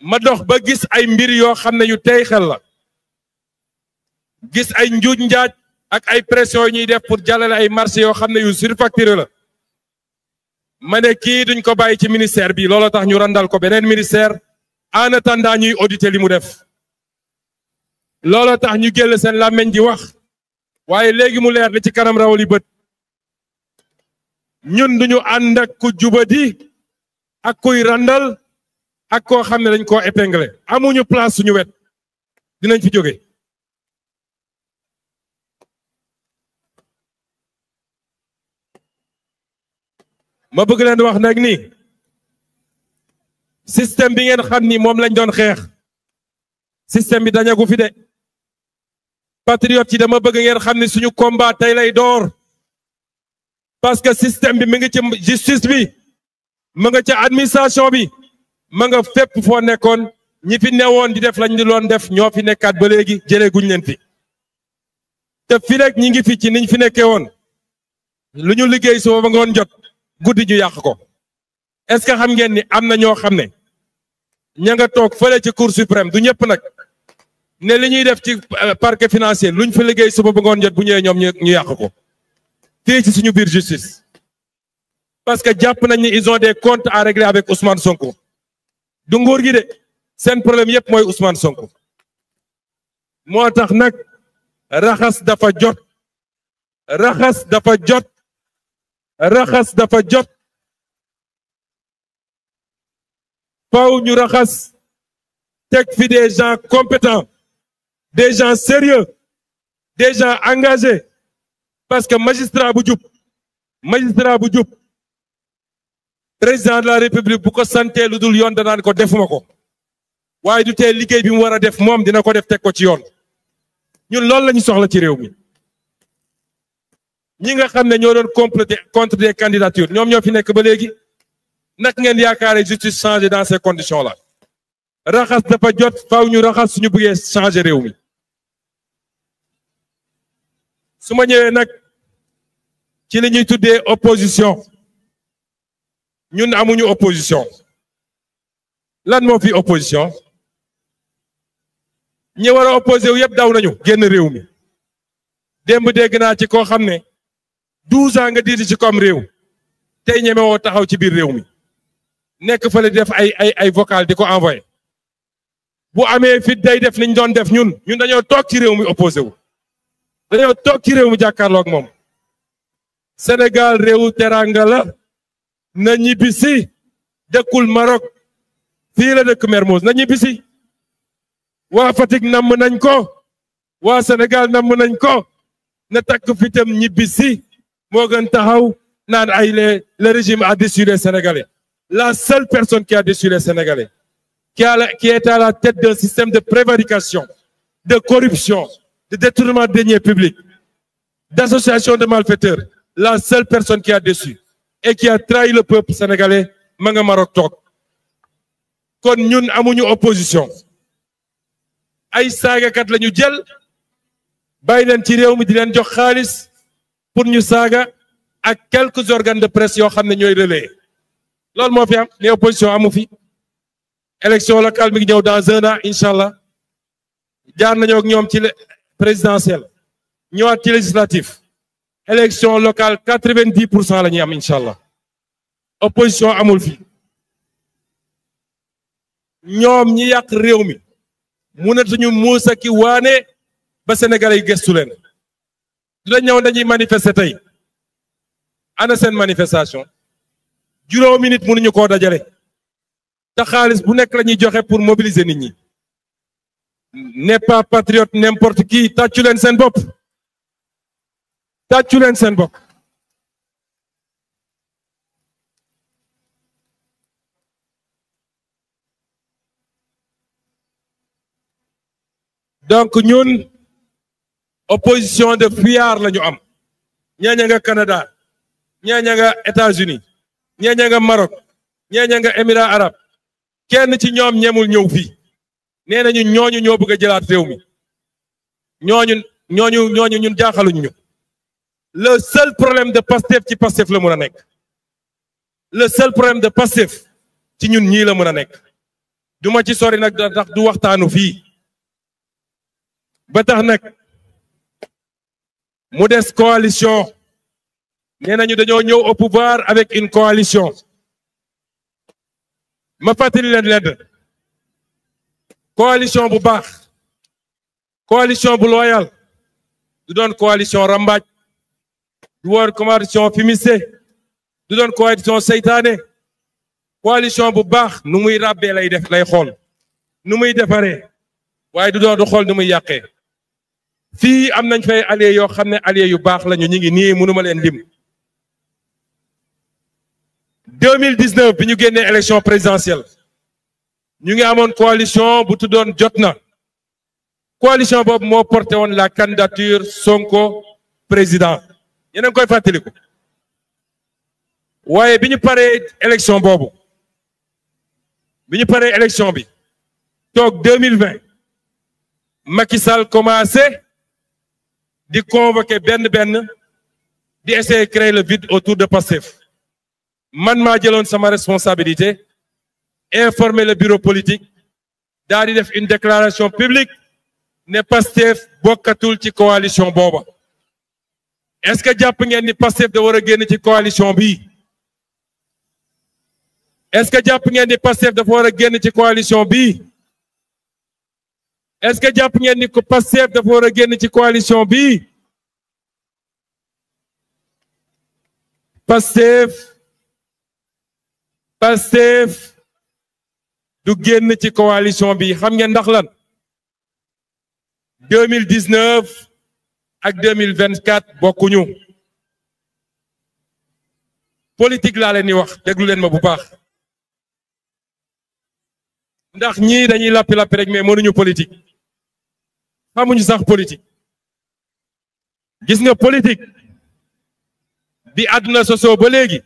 ma dox ba gis ay mbir yoo xam ne yu tey xel la gis ay njuuj njaaj ak ay pression ñuy def pour jàllale ay marché yoo xam ne yu surfacturé la ma ne kii duñ ko bàyyi ci ministère bi looloo tax ñu randal ko beneen ministère en attendant ñuy auditer li mu def looloo tax ñu génn seen làmmiñ di wax waaye léegi mu leer li ci kanam rawali bët ñun duñu ànd ak ku jubadi ak kuy randal ak koo xam ne dañ koo épinglé amuñu place suñu wet dinañ fi jóge ma bëgg leen wax nag ni système bi ngeen xam ni moom lañ doon xeex système bi dañagu fi de patriote yi dama bëgg ngeen xam ni suñu combat tey lay door parce que système bi mi ngi ci justice bi ma nga ca administration bi ma nga fépp foo nekkoon ñi fi newoon di def lañ di doon def ñoo fi nekkaat ba léegi jëlee guñ leen fi te fi rek ñi ngi fi ci niñ fi nekkee woon lu ñu liggéey suba ba ngoon jot guddi ñu yàq ko est-ce que xam ngeen ni am na ñoo xam ne ña nga toog fële ci cour suprême du ñëpp nag ne li ñuy def ci parquet financier luñ fi liggéey suba ba ngoon jot bu ñëwee ñoom ñu yàq ko fii ci suñu biir justice parce que jàpp nañ ni ils ont des comptes à régler avec Ousmane Sonko du nguur gi de seen problème yépp mooy Ousmane Sonko moo tax nag raxas dafa jot raxas dafa jot raxas dafa jot faw ñu raxas teg fi des gens compétents des gens sérieux des gens engagés parce que magistrat bu jub président de la république bu ko santee lu dul yoon danaan ko defuma ko waaye du tee liggéey bi mu war a def moom dina ko def teg ko ci yoon ñun loolu la ñu soxla ci réew mi ñi nga xam ne ñoo doon comploter contre des candidatures ñoom ñoo fi nekk ba léegi nag ngeen yaakaare justice changer dans ces conditions là raxas dafa jot faaw ñu raxas suñu bëggee changer réew mi su ma ñëwee nag ci li ñuy tuddee opposition ñun amuñu opposition lan moo fi opposition ñi war a opposé wu yëpp daw nañu génn réew mi démb dégg naa ci koo xam ne 12 ans nga diiti ci comme réew tey ñeme woo taxaw ci biir réew mi nekk fële def ay vocal di ko envoyé bu amee fit day def niñ doon def ñun dañoo toog ci réew mi opposé wu dañoo toog ci réew mi jàkkaarloog moom Sénégal réewu teranga la na ñibbisi dëkkul Maroc fii la dëkk Mermoz na ñibbisi waa Fatick namm nañ ko waa Sénégal namm nañ ko na takk fitam ñibbisi moo gën taxaw naan ay le régime a déçu les Sénégalais la seule personne qui a déçu les Sénégalais qui est à la tête d'un système de prévarication de corruption de détournement de deniers publics d'association de malfaiteurs la seule personne qui a déçu et qui a trahi le peuple sénégalais ma nga Maroc toog kon ñun amuñu opposition ay saagakat la ñu jël bàyyi leen ci réew mi di leen jox xaalis pour ñu saaga ak quelques organes de presse yoo xam ne ñooy relayer loolu moo fi am ne opposition amu fi élection locale mi ngi ñëw dans 1 an incha allah jaar nañoo ak ñoom ci présidentielle ñëwaat ci législatif élection locale 90% la ñuy am incha allah opposition amul fi ñoom ñi yàq réew mi mënatuñu muusa ki waane ba Sénégalais yi gëstu leen du la ñëw dañuy manifester tey ana seen manifestation juróomi nit mënuñu koo dajale te xaalis bu nekk la ñuy joxe pour mobiliser nit ñi n'est pas patriote n'importe qui tàccu leen seen bopp tàccu leen seen bopp donc ñun opposition de fuyards la ñu am ñeeña nga Canada ñeeña nga États-Unis ñeeña nga Maroc ñeeña nga Émirats arabes kenn ci ñoom ñemul ñëw fii nee nañu ñooñu ñoo bëgg a jëlaat réew mi ñooñu ñun jaaxaluñ ñu le seul problème de Pastef ci Pastef la mën a nekk le seul problème de Pastef ci ñun ñii la mën a nekk du ma ci sori nag ndax du waxtaanu fii ba tax nag mu des coalition nee nañu dañoo ñëw au pouvoir avec une coalition ma fàttali leen lenn coalition bu baax coalition bu loyal du doon coalition rambaaj du woon coalition fumiste du doon coalition seytaane coalition bu baax nu muy ràbbee lay xool nu muy defaree waaye du doon du xool nu muy yàqee fii am nañ fay alliés yoo xam ne alliés yu baax lañu ñu ngi nii mënuma leen lim 2019 bi ñu génnee élection présidentielle ñu ngi amoon coalition bu tuddoon Jotna coalition boobu moo porté woon la candidature Sonko président yéen a ngi koy fàttaliku waaye bi ñu paree élection boobu bi ñu paree élection bi toog 2020 Macky Sall commencé di convoquer benn di essayer créer le vide autour de Pastef man maa jëloon sama responsabilité informer le bureau politique daal di def une déclaration publique ne Pastef bokkatul ci coalition booba est-ce que jàpp ngeen ni Pastef da war a génn ci coalition bi est-ce que jàpp ngeen ni Pastef dafa war a génn ci coalition bi est-ce que jàpp ngeen ni Pastef dafa war a génn ci coalition bi Pastef du génn ci coalition bi xam ngeen ndax lan 2019 ak 2024 bokkuñu politique laa leen di wax déglu leen ma bu baax ndax ñii dañuy lappi rek mais mënuñu politique xamuñu sax politique gis nga politique bi àdduna sosoo ba léegi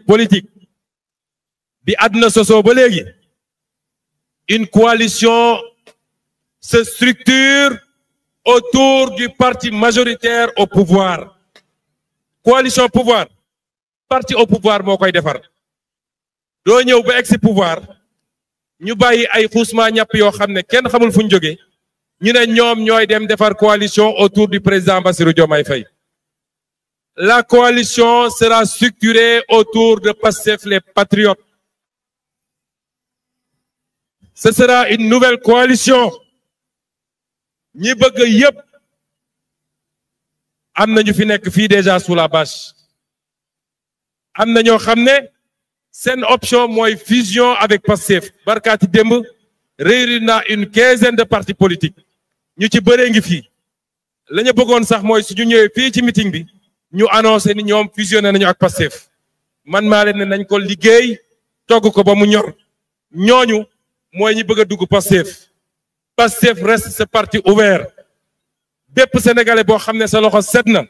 politique bi àdduna sosoo ba léegi une coalition se structure autour du parti majoritaire au pouvoir coalition pouvoir parti au pouvoir moo koy defar doo ñëw ba egsi pouvoir ñu bàyyi ay xuusma ñàpp yoo xam ne kenn xamul fu ñu jógee ñu ne ñoom ñooy dem defar coalition autour du président Bassirou Diomaye Faye. La coalition sera structurée autour de Pastef les Patriotes. Ce sera une nouvelle coalition. ñi bëgg yépp am na ñu fi nekk fii déjà sous la bâche. am na ñoo xam ne seen option mooy fusion avec Pastef. barkaati démb réunir na une quinzaine de partis politiques. ñu ci bëree ngi fii. la ñu bëggoon sax mooy suñu ñëwee fii ci meeting bi. ñu annoncé ni ñoom fusionné nañu ak Pastef man maa leen ne nañ ko liggéey togg ko ba mu ñor ñooñu mooy ñi bëgg a dugg Pastef Pastef reste ce parti ouvert bépp sénégalais boo xam ne sa loxo set na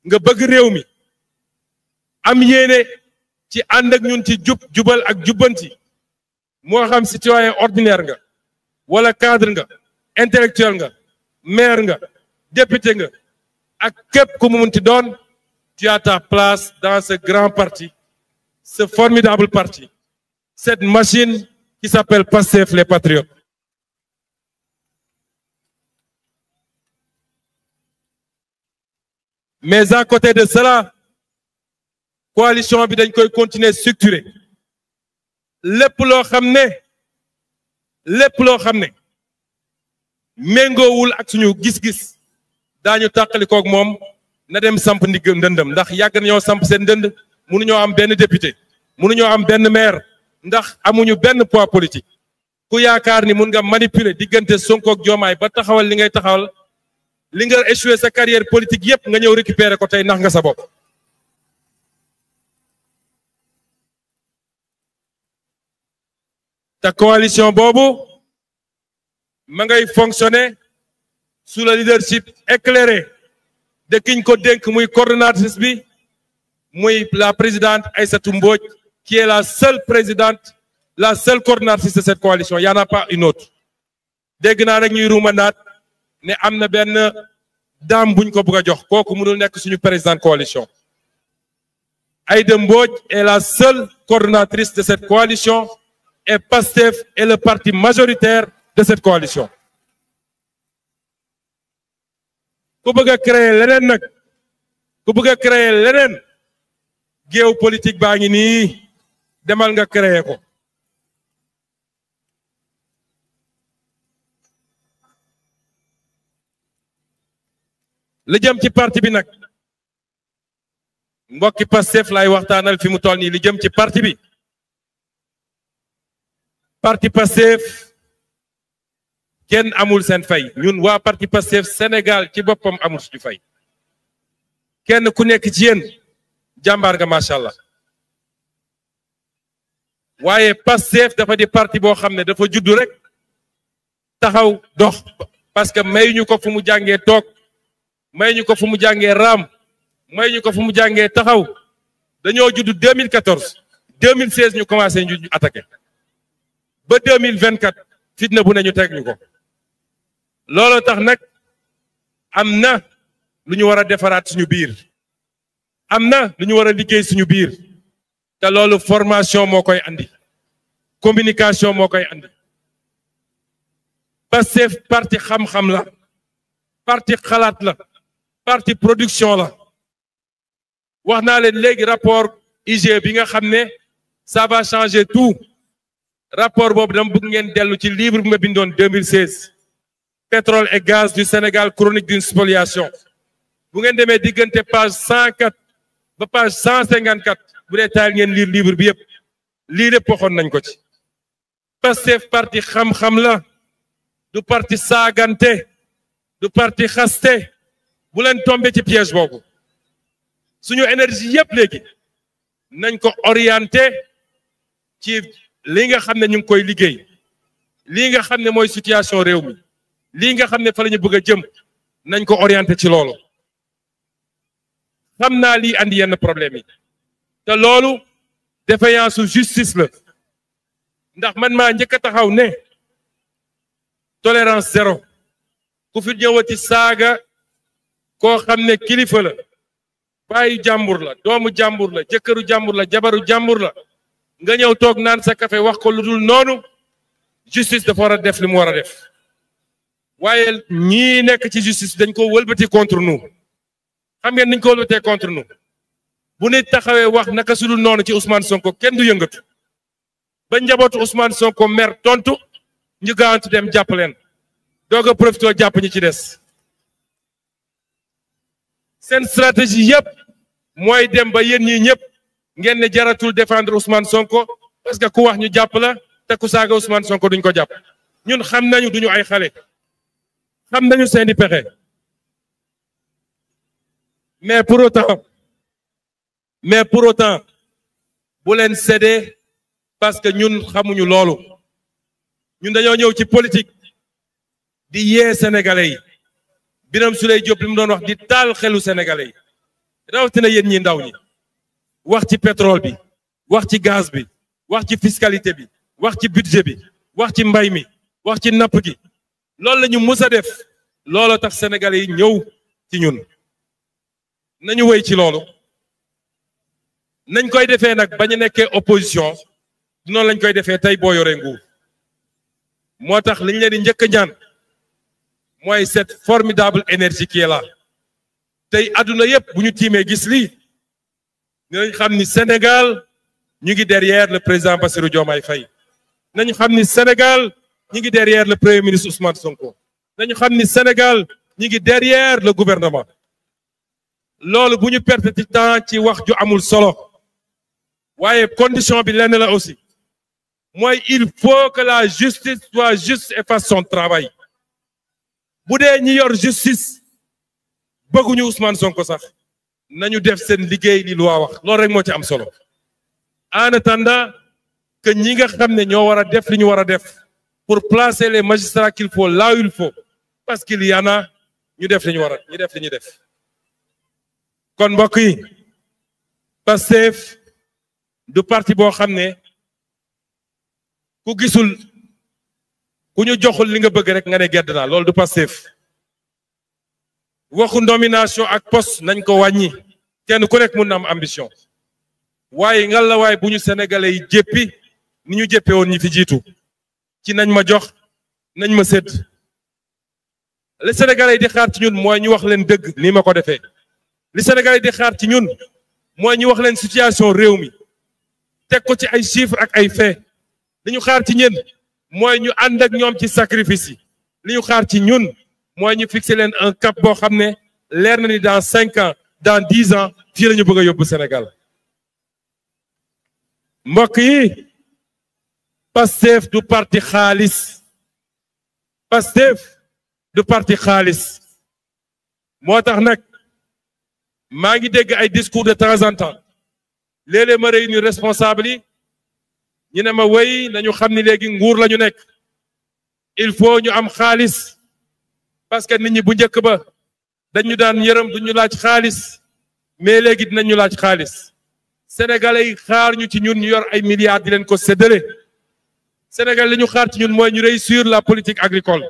nga bëgg réew mi am yéene ci ànd ak ñun ci jubal ak jubbanti moo xam citoyen ordinaire nga wala cadre nga intellectuel nga maire nga député nga ak képp ku mu munti doon tu as ta place dans ce grand parti ce formidable parti cette machine qui s'appelle Pastef les Patriotes. Mais à côté de cela coalition bi dañ koy continuer structurer lépp loo xam ne méngoowul ak suñu gis-gis daañu tàqalikoog moom na dem samp ndigg ndëndëm ndax yàgg nañoo samp seen ndënd mënuñoo am benn député mënuñoo am benn maire ndax amuñu benn poids politique ku yaakaar ni mun nga manipuler diggante Sonko ak Diomaye ba taxawal li ngay taxawal li nga échoué sa carrière politique yépp nga ñëw récupérer ko tey nax nga sa bopp. ta coalition boobu ma ngay fonctionner sous le leadership éclairé de kiñ ko dénk muy coordonnatrice bi muy la présidente Aïssatou Mbodj qui est la seule présidente la seule coordonnatrice de cette coalition y en a pas une autre dégg naa rek ñuy ruumandaat ne am na benn dame buñ ko bëgg a jox kooku mënul nekk suñu présidente coalition Aïda Mbodj est la seule coordonnatrice de cette coalition et Pastef est le parti majoritaire de cette coalition. ku bëgg a créer leneen nag ku bëgg a créer leneen géew politique baa ngi nii demal nga créer ko. li jëm ci parti bi nag mbokki Pastef lay waxtaanal fi mu toll nii li jëm ci parti bi parti Pastef kenn amul seen fay ñun waa parti Pastef Sénégal ci boppam amul suñu fay kenn ku nekk ci yéen jàmbaar nga macha allah waaye Pastef dafa di parti boo xam ne dafa juddu rek taxaw dox parce que mayuñu ko fu mu jàngee toog mayuñu ko fu mu jàngee raam mayuñu ko fu mu jàngee taxaw dañoo juddu 2014 2016 ñu commencé ñu attaqué ba 2024 fitna bu ne ñu teg ñu ko loolu tax nag am na lu ñu war a defaraat suñu biir am na lu ñu war a liggéey suñu biir te loolu formation moo koy andi communication moo koy andi Pastef parti xam-xam la parti xalaat la parti production la wax naa leen léegi rapport IG bi nga xam ne ça va changer tout rapport boobu dama bëgg ngeen dellu ci livre bi ma bindoon 2016 pétrole et gaz du Sénégal chronique d'une spoliation bu ngeen demee diggante page 104 ba page 154 bu dee taal ngeen lire livre bi yëpp lii lépp waxoon nañ ko ci Pastef parti xam-xam la du parti saagante du parti xaste bu leen tombé ci piège boobu suñu énergie yëpp léegi nañ ko orienté ci li nga xam ne ñu ngi koy liggéey lii nga xam ne mooy situation réew mi lii nga xam ne fa la ñu bëgg a jëm nañ ko orienté ci loolu xam naa lii andi yenn problème yi te loolu défaillance su justice la ndax man maa njëkk a taxaw ne tolérance zéro ku fi ñëwati saaga koo xam ne kilifa la baayu jàmbur la doomu jàmbur la jëkkëru jàmbur la jabaru jàmbur la nga ñëw toog naan sa café wax ko lu dul noonu justice dafa war a def li mu war a def waaye ñii nekk ci justice dañ ko wëlbati contre nous xam ngeen niñ ko wëlbatee contre nous bu nit taxawee wax naka su dul noonu ci Ousmane Sonko kenn du yëngatu ba njabootu Ousmane Sonko mer tontu ñu gaawantu dem jàpp leen doog a profité jàpp ñi ci des seen stratégie yëpp mooy dem ba yéen ñii ñëpp ngeen ne jaratul défendre Ousmane Sonko parce que ku wax ñu jàpp la te ku saaga Ousmane Sonko duñ ko jàpp ñun xam nañu duñu ay xale xam nañu seeni pexe mais pour autant bu leen céder parce que ñun xamuñu loolu ñun dañoo ñëw ci politique di yee sénégalais yi Birame Souleye Diop li mu doon wax di taal xelu sénégalais yi rawatina yéen ñi ndaw ñi wax ci pétrole bi wax ci gaz bi wax ci fiscalité bi wax ci budget bi wax ci mbay mi wax ci napp gi loolu la ñu mus a def looloo tax sénégalais yi ñëw ci ñun nañu wéy ci loolu nañ koy defee nag bañ a nekkee opposition noonu lañ koy defee tey boo yoree nguur moo tax liñ leen di njëkk a ñaan mooy cette formidable énergie qui est là tey adduna yëpp bu ñu tiimee gis lii dinañ xam ni Sénégal ñu ngi derrière le président Bassirou Diomaye Faye nañu xam ni Sénégal ñu ngi derrière le premier ministre Ousmane Sonko nañu xam ni Sénégal ñu ngi derrière le gouvernement loolu bu ñu perte ci temps ci wax ju amul solo waaye condition bi lenn la aussi mooy il faut que la justice soit juste et fasse son travail bu dee ñi yor justice bëgguñu Ousmane Sonko sax nañu def seen liggéey li loi wax loolu rek moo ci am solo en attendant que ñi nga xam ne ñoo war a def li ñu war a def pour placer les magistrats qu'il faut là où il faut parce qu'il y en a ñu def li ñu war a ñu def li ñu def kon mbokk yi Pastef du parti boo xam ne ku gisul ku ñu joxul li nga bëgg rek nga ne gedd naa loolu du Pastef waxu nomination ak poste nañ ko wàññi kenn ku nekk mun na am ambition waaye ngal la waaye bu ñu sénégalais yi jéppi ni ñu jéppe woon ñi fi jiitu ci nañ ma jox nañ ma sédd li sénégalais yi di xaar ci ñun mooy ñu wax leen dëgg ni ma ko defee li sénégalais yi di xaar ci ñun mooy ñu wax leen situation réew mi teg ko ci ay chiffres ak ay faits li ñu xaar ci ñun mooy ñu ànd ak ñoom ci sacrifice yi li ñu xaar ci ñun mooy ñu fixer leen un cap boo xam ne leer na ni dans 5 ans dans 10 ans fii la ñu bëgg a yóbbu Sénégal mbokk yi Pastef du parti xaalis Pastef du parti xaalis moo tax nag maa ngi dégg ay discours de temps en temps léeg-léeg ma réunir responsable yi ñu ne ma wéy nañu xam ni léegi nguur la ñu nekk il faut ñu am xaalis parce que nit ñi bu njëkk ba dañu daan yërëm duñu laaj xaalis mais léegi dinañu laaj xaalis sénégalais yi xaar ñu ci ñun ñu yor ay milliards di leen ko séddale Sénégal li ñu xaar ci ñun mooy ñu réussir la politique agricole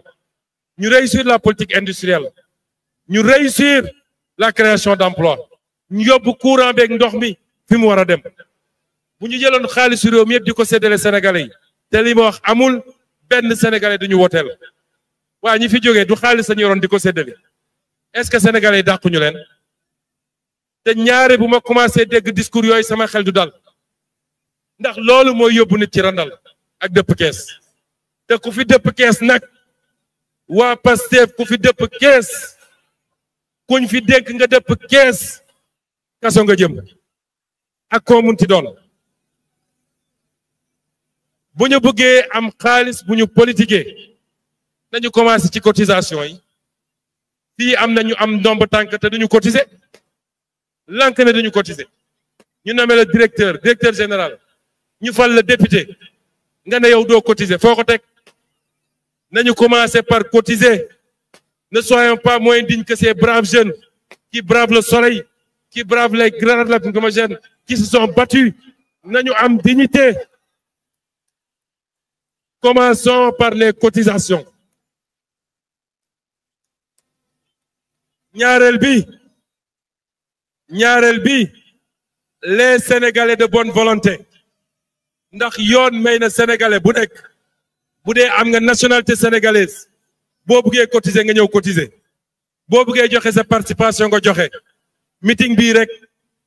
ñu réussir la politique industrielle ñu réussir la création d'emploi ñu yóbbu courant beeg ndox mi fi mu war a dem bu ñu jëloon xaalisu réew mi yëpp di ko séddale Sénégalais yi te li ma wax amul benn Sénégalais duñu woteel waa ñi fi jógee du xaalis la ñu yoroon di ko séddale est-ce que Sénégalais yi dàquñu leen te ñaare bu ma commencé dégg discours yooyu sama xel du dal ndax loolu mooy yóbbu nit ci randal ak dëpp kees te ku fi dëpp kees nag waa Pastef ku fi dëpp kees kuñ fi dégg nga dëpp kees kaso nga jëm ak koo munti doon bu ñu bëggee am xaalis bu ñu politiquer nañu commencé ci cotisation yi fii am na ñu am ndomb tànk te duñu cotiser lank ne duñu cotiser ñu nommé le directeur général ñu fal le député nga ne yow doo cotiser foo ko teg nañu commencer par cotiser ne soyons pas moins dignes que ces braves jeunes qui bravent le soleil qui bravent les grands lacrymogènes qui se sont battus nañu am dignité commençons par les cotisations ñaareel bi les Sénégalais de bonne volonté ndax yoon may na Sénégalais bu nekk bu dee am nga nationalité sénégalaise boo buggee cotiser nga ñëw cotiser boo buggee joxe sa participation nga joxe meeting bii rek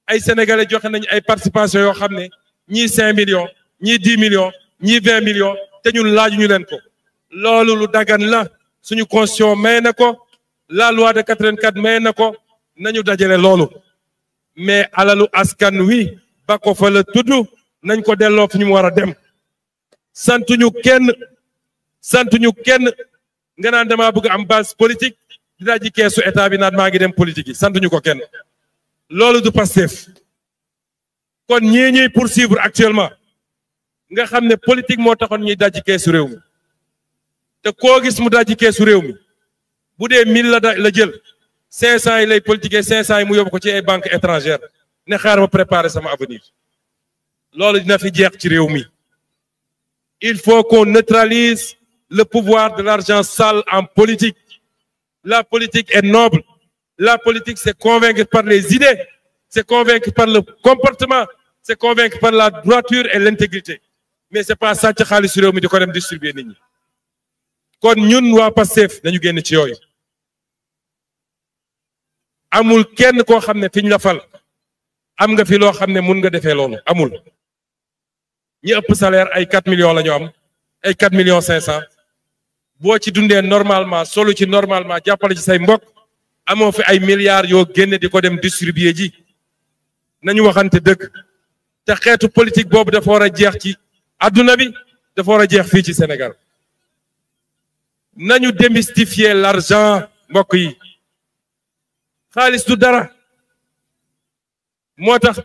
ay Sénégalais joxe nañu ay participation yoo xam ne ñii 5 millions ñii 10 millions ñii 20 millions te ñun laajuñu leen ko loolu lu dagan la suñu constitution may na ko la loi de 84 may na ko nañu dajale loolu mais alalu askan wi ba ko fa la tudd nañ ko delloo fi ñu war a dem santuñu kenn nga naan damaa bëgg am base politique di daji keesu état bi naan maa ngi dem politique yi santuñu ko kenn loolu du Pastef kon ñii ñuy poursuivre actuellement nga xam ne politique moo taxoon ñuy daji keesu réew mi te koo gis mu daji keesu réew mi bu dee 1000 la jël 500 yi lay politiquer 500 yi mu yóbbu ko ci ay banques étrangères ne xaar ma préparer sama avenir loolu dina fi jeex ci réew mi il faut qu'on neutralise le pouvoir de l'argent sale en politique la politique est noble la politique c'est convaincre par les idées c'est convaincre par le comportement c'est convaincre par la droiture et l'intégrité mais c'est pas sàcc xaalis réew mi di ko dem distribuer nit ñi kon ñun waa Pastef nañu génn ci yooyu amul kenn koo xam ne fiñ la fal am nga fi loo xam ne mun nga defee loolu amul ñi ëpp salaire ay 4 millions la ñu am ay 4 millions 500 boo ci dundee normalement solu ci normalement jàppale ci say mbokk amoo fi ay milliards yoo génne di ko dem distribuer ji nañu waxante dëgg te xeetu politique boobu dafa war a jeex ci adduna bi dafa war a jeex fii ci Sénégal nañu démystifier l'argent mbokk yi xaalis du dara moo tax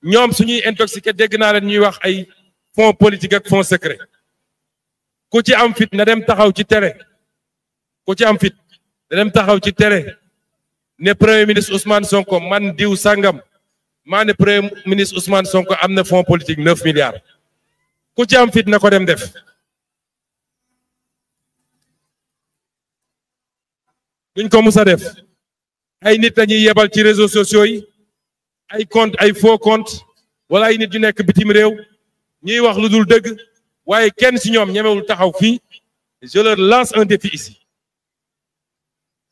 ñoom suñuy intoxiqué dégg naa leen ñuy wax ay fonds politique ak fonds secret ku ci am fit na dem taxaw ci télé ku ci am fit na dem taxaw ci télé ne premier ministre Ousmane Sonko man diw sangam maa ne premier ministre Ousmane Sonko am na fonds politique 9 milliards ku ci am fit na ko dem def duñ ko mus a def ay nit lañuy yebal ci réseaux sociaux yi ay compte ay faux compte wala ay nit yu nekk bitim réew ñuy wax lu dul dëgg waaye kenn ci ñoom ñemewul taxaw fii je leur lance un défi ici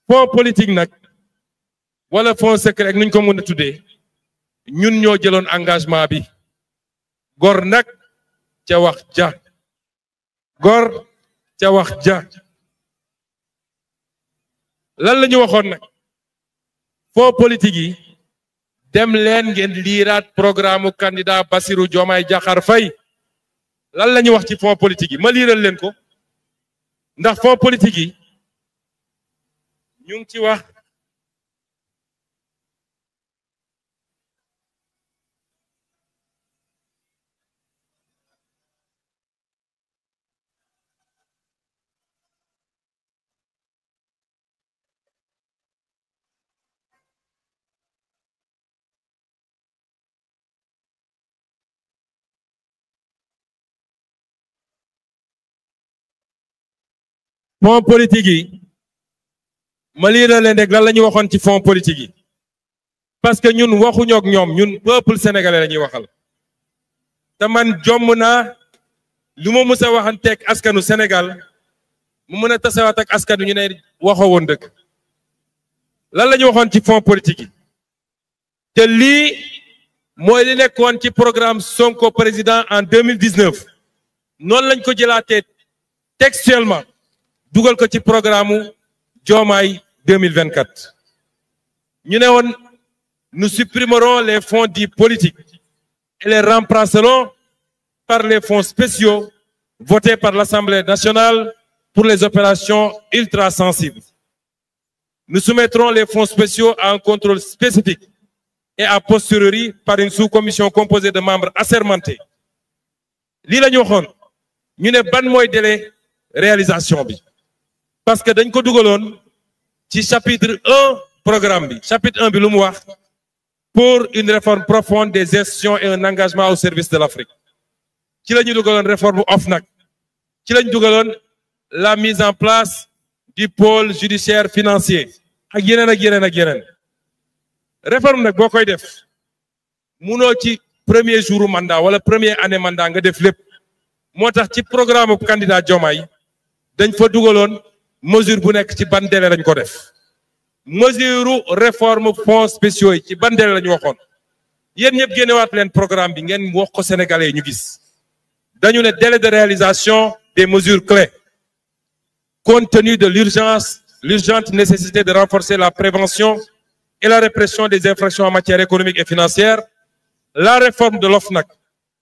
fonds politique nag wala fonds secret ak nuñ ko mën a tuddee ñun ñoo jëloon engagement bi gor nag ca wax ja gor ca wax ja lan la ñu waxoon nag fonds politique yi dem leen ngeen liiraat programme candidat Bassirou Diomaye Diakhar Faye lan la ñu wax ci fonds politique yi ma liiral leen ko ndax fonds politique yi ñu ngi ci wax fonds politique yi ma lii na leen rek lan la ñu waxoon ci fonds politique yi parce que ñun waxuñoo ak ñoom ñun peuple sénégalais la ñuy waxal te man jomm naa lu ma mës a waxanteeg askanu Sénégal mu mën a tasawaat ak askanu ñu ne waxoo woon dëgg lan la ñu waxoon ci fonds politique yi te lii mooy li nekkoon ci programme Sonko président en 2019 noonu lañ ko jëlaatee textuellement dugal ko ci programme Diomaye 2024 ñu ne woon nous supprimerons les fonds dits politiques et les remplacerons par les fonds spéciaux votés par l'Assemblée nationale pour les opérations ultra sensibles. Nous soumettrons les fonds spéciaux à un contrôle spécifique et a posteriori par une sous-commission composée de membres assermentés. lii la ñu waxoon ñu ne ban mooy délai réalisation bi parce que dañ ko dugaloon ci chapitre 1 programme bi chapitre 1 bi lu mu wax pour une réforme profonde des institutions et un engagement au service de l'Afrique ci la ñu dugaloon réforme OFNAC ci la ñu dugaloon la mise en place du pôle judiciaire financier ak yeneen ak yeneen ak yeneen réforme nag boo koy def munoo ci premier jour mandat wala première année mandat nga def lépp moo tax ci programme bu candidat Diomaye dañ fa dugaloon mesure bu nekk ci ban délai lañ ko def mesure réforme fonds spéciaux yi ci ban délai la ñu waxoon yéen ñëpp génnewaat leen programme bi ngeen wax ko sénégalais yi ñu gis dañu ne délai de réalisation des mesures clés compte tenu de l'urgente nécessité de renforcer la prévention et la répression des infractions en matière économique et financière, la réforme de l'OFNAC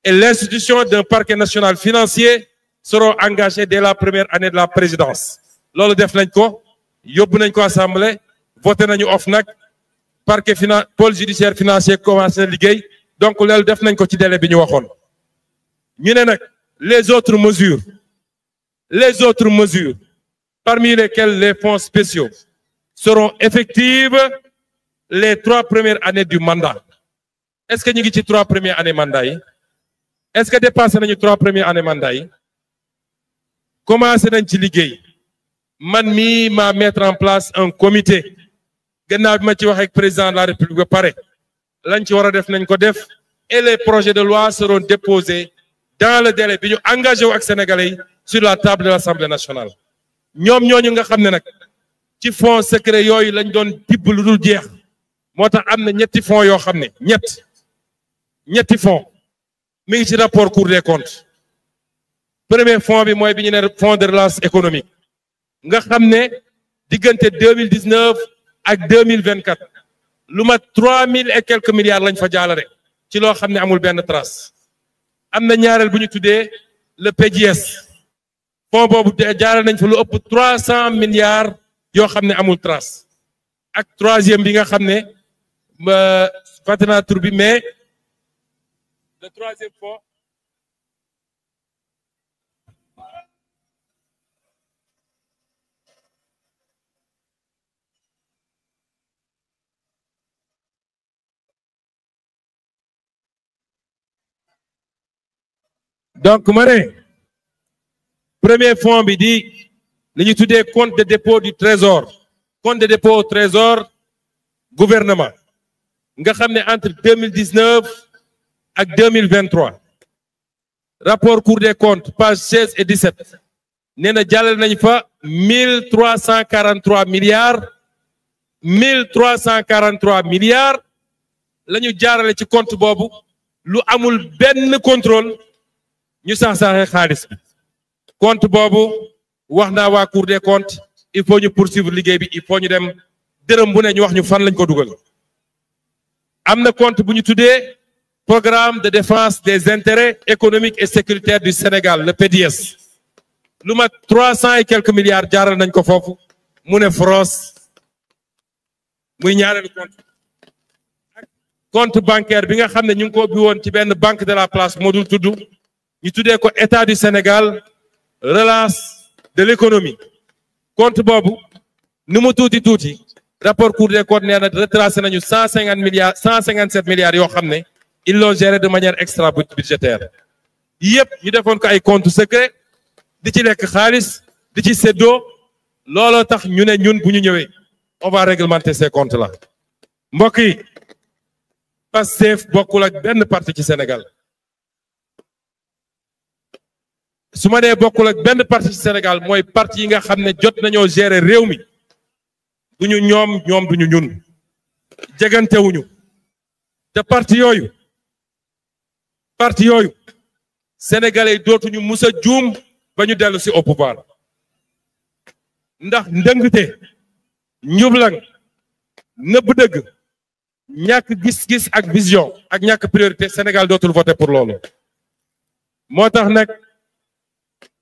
et l'institution d'un parquet national financier seront engagés dès la première année de la présidence. loolu def nañ ko yóbbu nañ ko assemblée voté nañu OFNAC parquet pôle judiciaire financier commencé na liggéey donc loolu def nañ ko ci délai bi ñu waxoon. ñu ne nag les autres mesures parmi lesquelles les fonds spéciaux seront effectives les 3 premières années du mandat. Est-ce que ñu ngi ci 3 premières années mandat yi est-ce que dépassé nañu 3 premières années mandat yi commencé nañ ci liggéey man mii ma mettre en place un comité gannaaw bi ma ci wax ak président de la République ba pare lañ ci war a def nañ ko def et les projets de loi seront déposés dans le délai bi ñu engagé wu ak sénégalais yi sur la table de l'Assemblée nationale. ñoom ñooñu nga xam ne nag ci fonds secret yooyu lañ doon tibb lu dul jeex moo tax am na ñetti fonds yoo xam ne ñetti fonds mi ngi ci rapport Cour des comptes premier fonds bi mooy bi ñu ne fonds de relance économique nga xam ne diggante 2019 ak 2024 lu mat 3000 et quelques milliards lañ fa jaalare ci loo xam ne amul benn trace am na ñaareel bu ñu tuddee le PDS fonds boobu jaarale nañ fa lu ëpp 300 milliards yoo xam ne amul trace ak troisième bi nga xam ne fàtte naa tur bi mais le troisième fonds donc ma ne premier fonds bi di li ñu tuddee compte de dépôt du trésor compte de dépôt au trésor gouvernement nga xam ne entre 2019 ak 2023 rapport Cour des comptes page 16 et 17 nee na jàllale nañ fa 1343 milliards la ñu jaarale ci compte boobu lu amul benn contrôle ñu sax-saxe xaalis bi compte boobu wax naa waa Cour des comptes il faut ñu poursuivre liggéey bi il faut ñu dem dërëm bu ne ñu wax ñu fan lañ ko dugal am na compte bu ñu tuddee programme de défense des intérêts économiques et sécuritaires du Sénégal le PDS lu mat 300 et quelques milliards jaaral nañ ko foofu mu ne France muy ñaareelu compte bancaire bi nga xam ne ñu ngi ko ubbi woon ci benn banque de la place moo dul tudd ñu tuddee ko État du Sénégal relance de l'économie compte boobu nu mu tuuti rapport Cour des comptes nee na retracé nañu 157 milliards yoo xam ne ils l'ont géré de manière extra budgétaire yëpp ñu defoon ko ay compte secret di ci lekk xaalis di ci séddoo looloo tax ñu ne ñun bu ñu ñëwee on va réglementer ces comptes là mbokk yi Pastef bokkul ak benn parti ci Sénégal su ma nee bokkul ak benn parti ci Sénégal mooy parti yi nga xam ne jot nañoo gérer réew mi duñu ñoom duñu ñun jegantewuñu te parti yooyu sénégalais yi dootuñu mus a juum ba ñu dellu si au pouvoir ndax ndëngte njublang nëbb dëgg ñàkk gis-gis ak vision ak ñàkk priorité Sénégal dootul voter pour loolu moo tax nag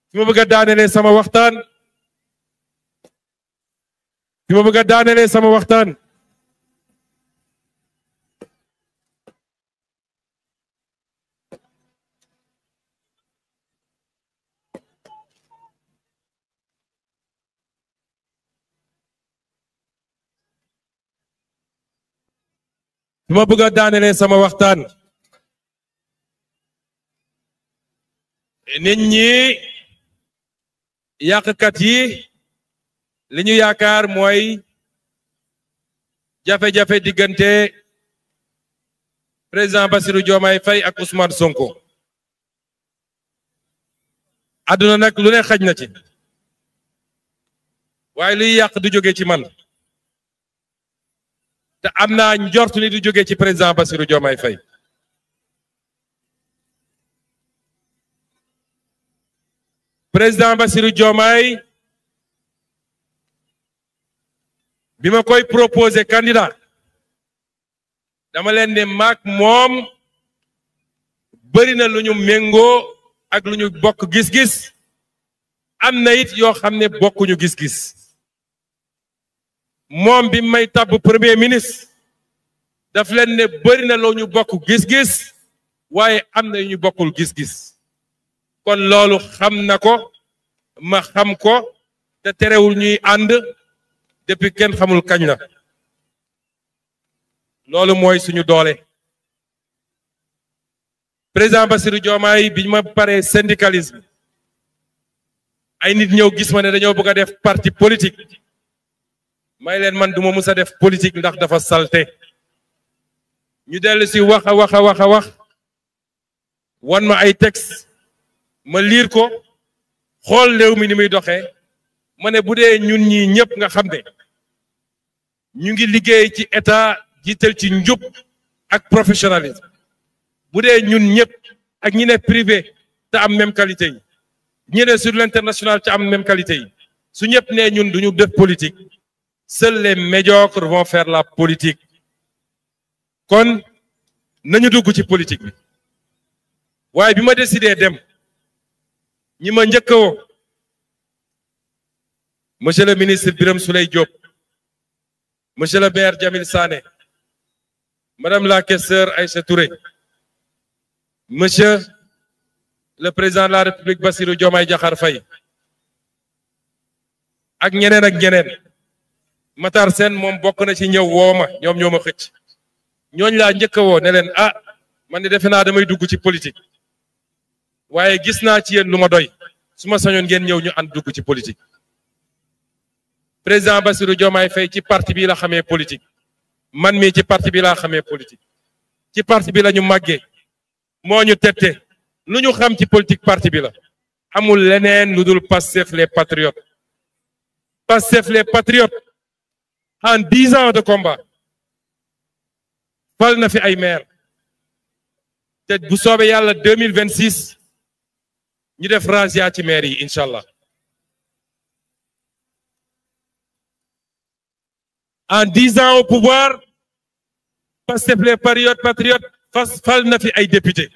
fi ma bëgg a daanelee sama waxtaan nit ñi yàqkat yi li ñu yaakaar mooy jafe-jafe diggante président Bassirou Diomaye Faye ak Ousmane Sonko àdduna nag lu ne xaj na ci waaye luy yàq du jóge ci man te am naa njort ni du jóge ci président Bassirou Diomaye Faye président Bassirou Diomaye bi ma koy proposer candidat dama leen ne maak moom bëri na lu ñu méngoo ak lu ñu bokk gis-gis am na it yoo xam ne bokkuñu gis-gis moom bi may tabb premier ministre daf leen ne bëri na lu ñu bokk gis-gis waaye am na yu ñu bokkul gis-gis kon loolu xam na ko ma xam ko te terewul ñuy ànd depuis kenn xamul kañ la loolu mooy suñu doole président Bassirou Diomaye bi ma paree syndicalisme ay nit ñëw gis ma ne dañoo bëgg a def parti politique may leen man duma mus a def politique ndax dafa salte ñu dellu si wax wan ma ay texte ma liir ko xool réew mi ni muy doxee ma ne bu dee ñun ñi ñëpp nga xam ne ñu ngi liggéey ci état jiital ci njub ak professionnalisme bu dee ñun ñëpp ak ñi ne privé te am même qualité yi ñi ne sur l'international te am même qualité yi su ñëpp ne ñun duñu def politique seuls les médiocres vont faire la politique kon nañu dugg ci politique bi waaye bi ma décidé dem ñi ma njëkk a woo monsieur le ministre Birame Souleye Diop monsieur le maire Jamil Sané madame la questeure Aïcha Touré monsieur le président de la République Bassirou Diomaye Diakhar Faye ak ñeneen Matar Sène moom bokk na ci ñëw woo ma ñoom ñoo ma xëcc ñooñ laa njëkk a woo ne leen man de defe naa damay dugg ci politique waaye gis naa ci yéen lu ma doy su ma sañoon ngeen ñëw ñu ànd dugg ci politique président Bassirou Diomaye Faye ci parti bi la xamee politique man mii ci parti bi laa xamee politique ci parti bi la ñu màggee moo ñu tette lu ñu xam ci politique parti bi la amul leneen lu dul Pastef les patriotes en 10 ans de combat fal na fi ay maire te bu soobee yàlla 2026 ñu def razzia ci maire yi incha allah en 10 ans au pouvoir Pastef les patriotes fal na fi ay député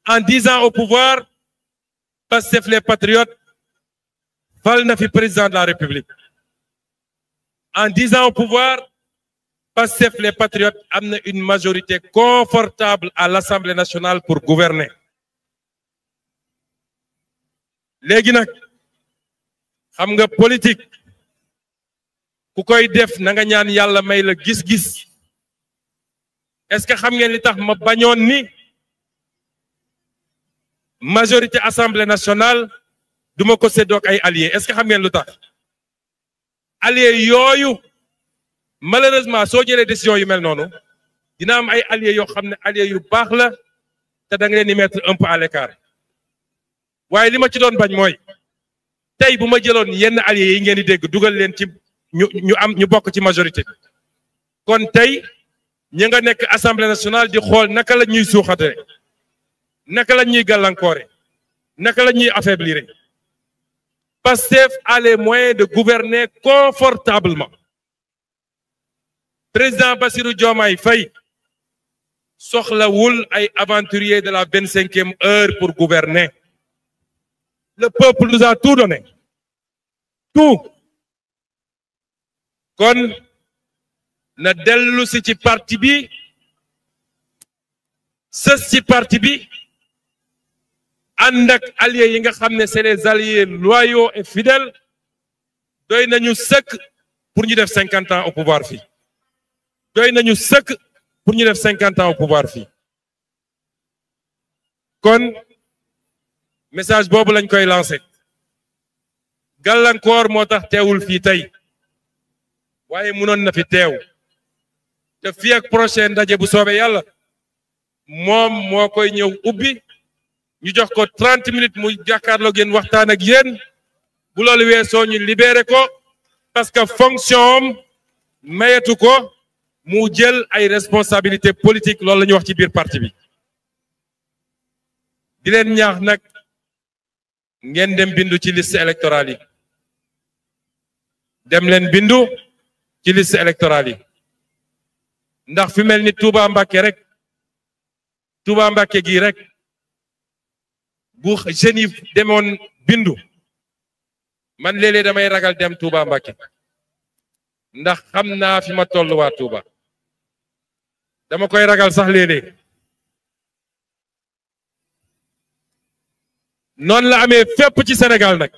en 10 ans au pouvoir Pastef les patriotes fal na fi président de la République en 10 ans au pouvoir Pastef les patriotes am na une majorité confortable à l'Assemblée nationale pour gouverner léegi nag xam nga politique ku koy def na nga ñaan yàlla may la gis-gis est-ce que xam ngeen li tax ma bañoon ni majorité Assemblée nationale duma ko séddoog ay alliés est-ce que xam ngeen lu tax alliés yooyu malheureusement soo jëlee décision yu mel noonu dina am ay alliés yoo xam ne alliés yu baax la te da nga leen di mettre un peu à l'écart waaye li ma ci doon bañ mooy tey bu ma jëloon yenn alliés yi ngeen di dégg dugal leen ci ñu bokk ci majorité bi kon tey ñi nga nekk assemblée nationale di xool naka la ñuy suuxate naka la ñuy gàllankoore naka la ñuy affaiblir Pastef a les moyens de gouverner confortablement président Bassirou Diomaye Faye soxlawul ay aventuriers de la 25e heure pour gouverner le peuple nous a tout donné tout kon na dellu si ci parti bi sës ci parti bi ànd ak alliés yi nga xam ne c'est les alliés loyaux et fidèles doy nañu sëkk pour ñu def 50 ans au pouvoir fii doy nañu sëkk pour ñu def 50 ans au pouvoir fii kon message boobu lañ koy lancé gàllankoor moo tax teewul fii tey waaye mënoon na fi teew te fii ak prochain ndaje bu soobee yàlla moom moo koy ñëw ubbi ñu jox ko 30 minutes mu jàkkaarloo ngeen waxtaan ak yéen bu loolu weesoo ñu libéré ko parce que fonction mayetu ko mu jël ay responsabilités politiques loolu la ñuy wax ci biir parti bi di leen ñaax nag ngeen dem bindu ci liste électorale yi dem leen bindu ci liste électorale yi ndax fi mel ni Touba Mbacké rek Touba Mbacké gii rek bu jeunes yi demoon bindu man léeg-léeg damay ragal dem Touba Mbacké ndax xam naa fi ma toll waa Touba dama koy ragal sax léeg-léeg noonu la amee fépp ci Sénégal nag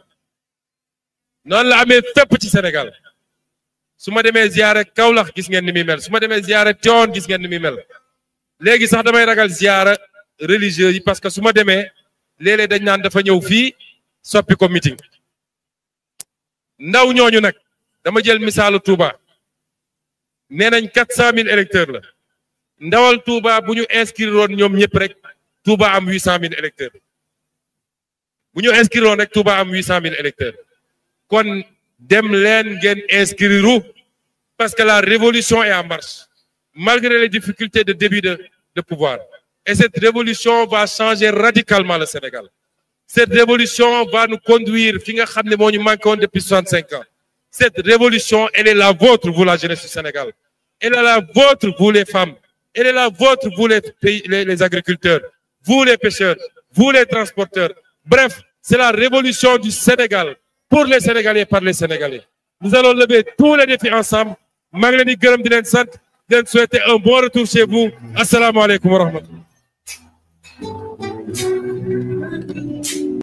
noonu la amee fépp ci Sénégal su ma demee ziyaare Kaolack gis ngeen ni muy mel su ma demee ziyaare Tivaouane gis ngeen ni muy mel léegi sax damay ragal ziyaara religieux yi parce que su ma demee léeg-léeg dañ naan dafa ñëw fii soppi ko meeting ndaw ñooñu nag dama jël misaalu Touba nee nañ 400 000 électeurs la ndawal Touba bu ñu inscrire woon ñoom ñëpp rek Touba am 800 000 électeurs bu ñu inscrire woon rek Touba am 800 000 électeurs kon dem leen ngeen inscrire parce que la révolution est en marche malgré les difficultés de début de pouvoir et cette révolution va changer radicalement le Sénégal cette révolution va nous conduire fi nga xam ne moo ñu manqué woon depuis 65 ans cette révolution elle est la vôtre vous la jeunesse du Sénégal elle est la vôtre vous les femmes elle est la vôtre vous les agriculteurs vous les pêcheurs vous les transporteurs bref c'est la révolution du Sénégal pour les Sénégalais par les Sénégalais nous allons lever tous les défis ensemble maa ngi leen di gërëm di leen sant di leen souhaiter un bon retour chez vous asalaamaaleykum wa rahmatullah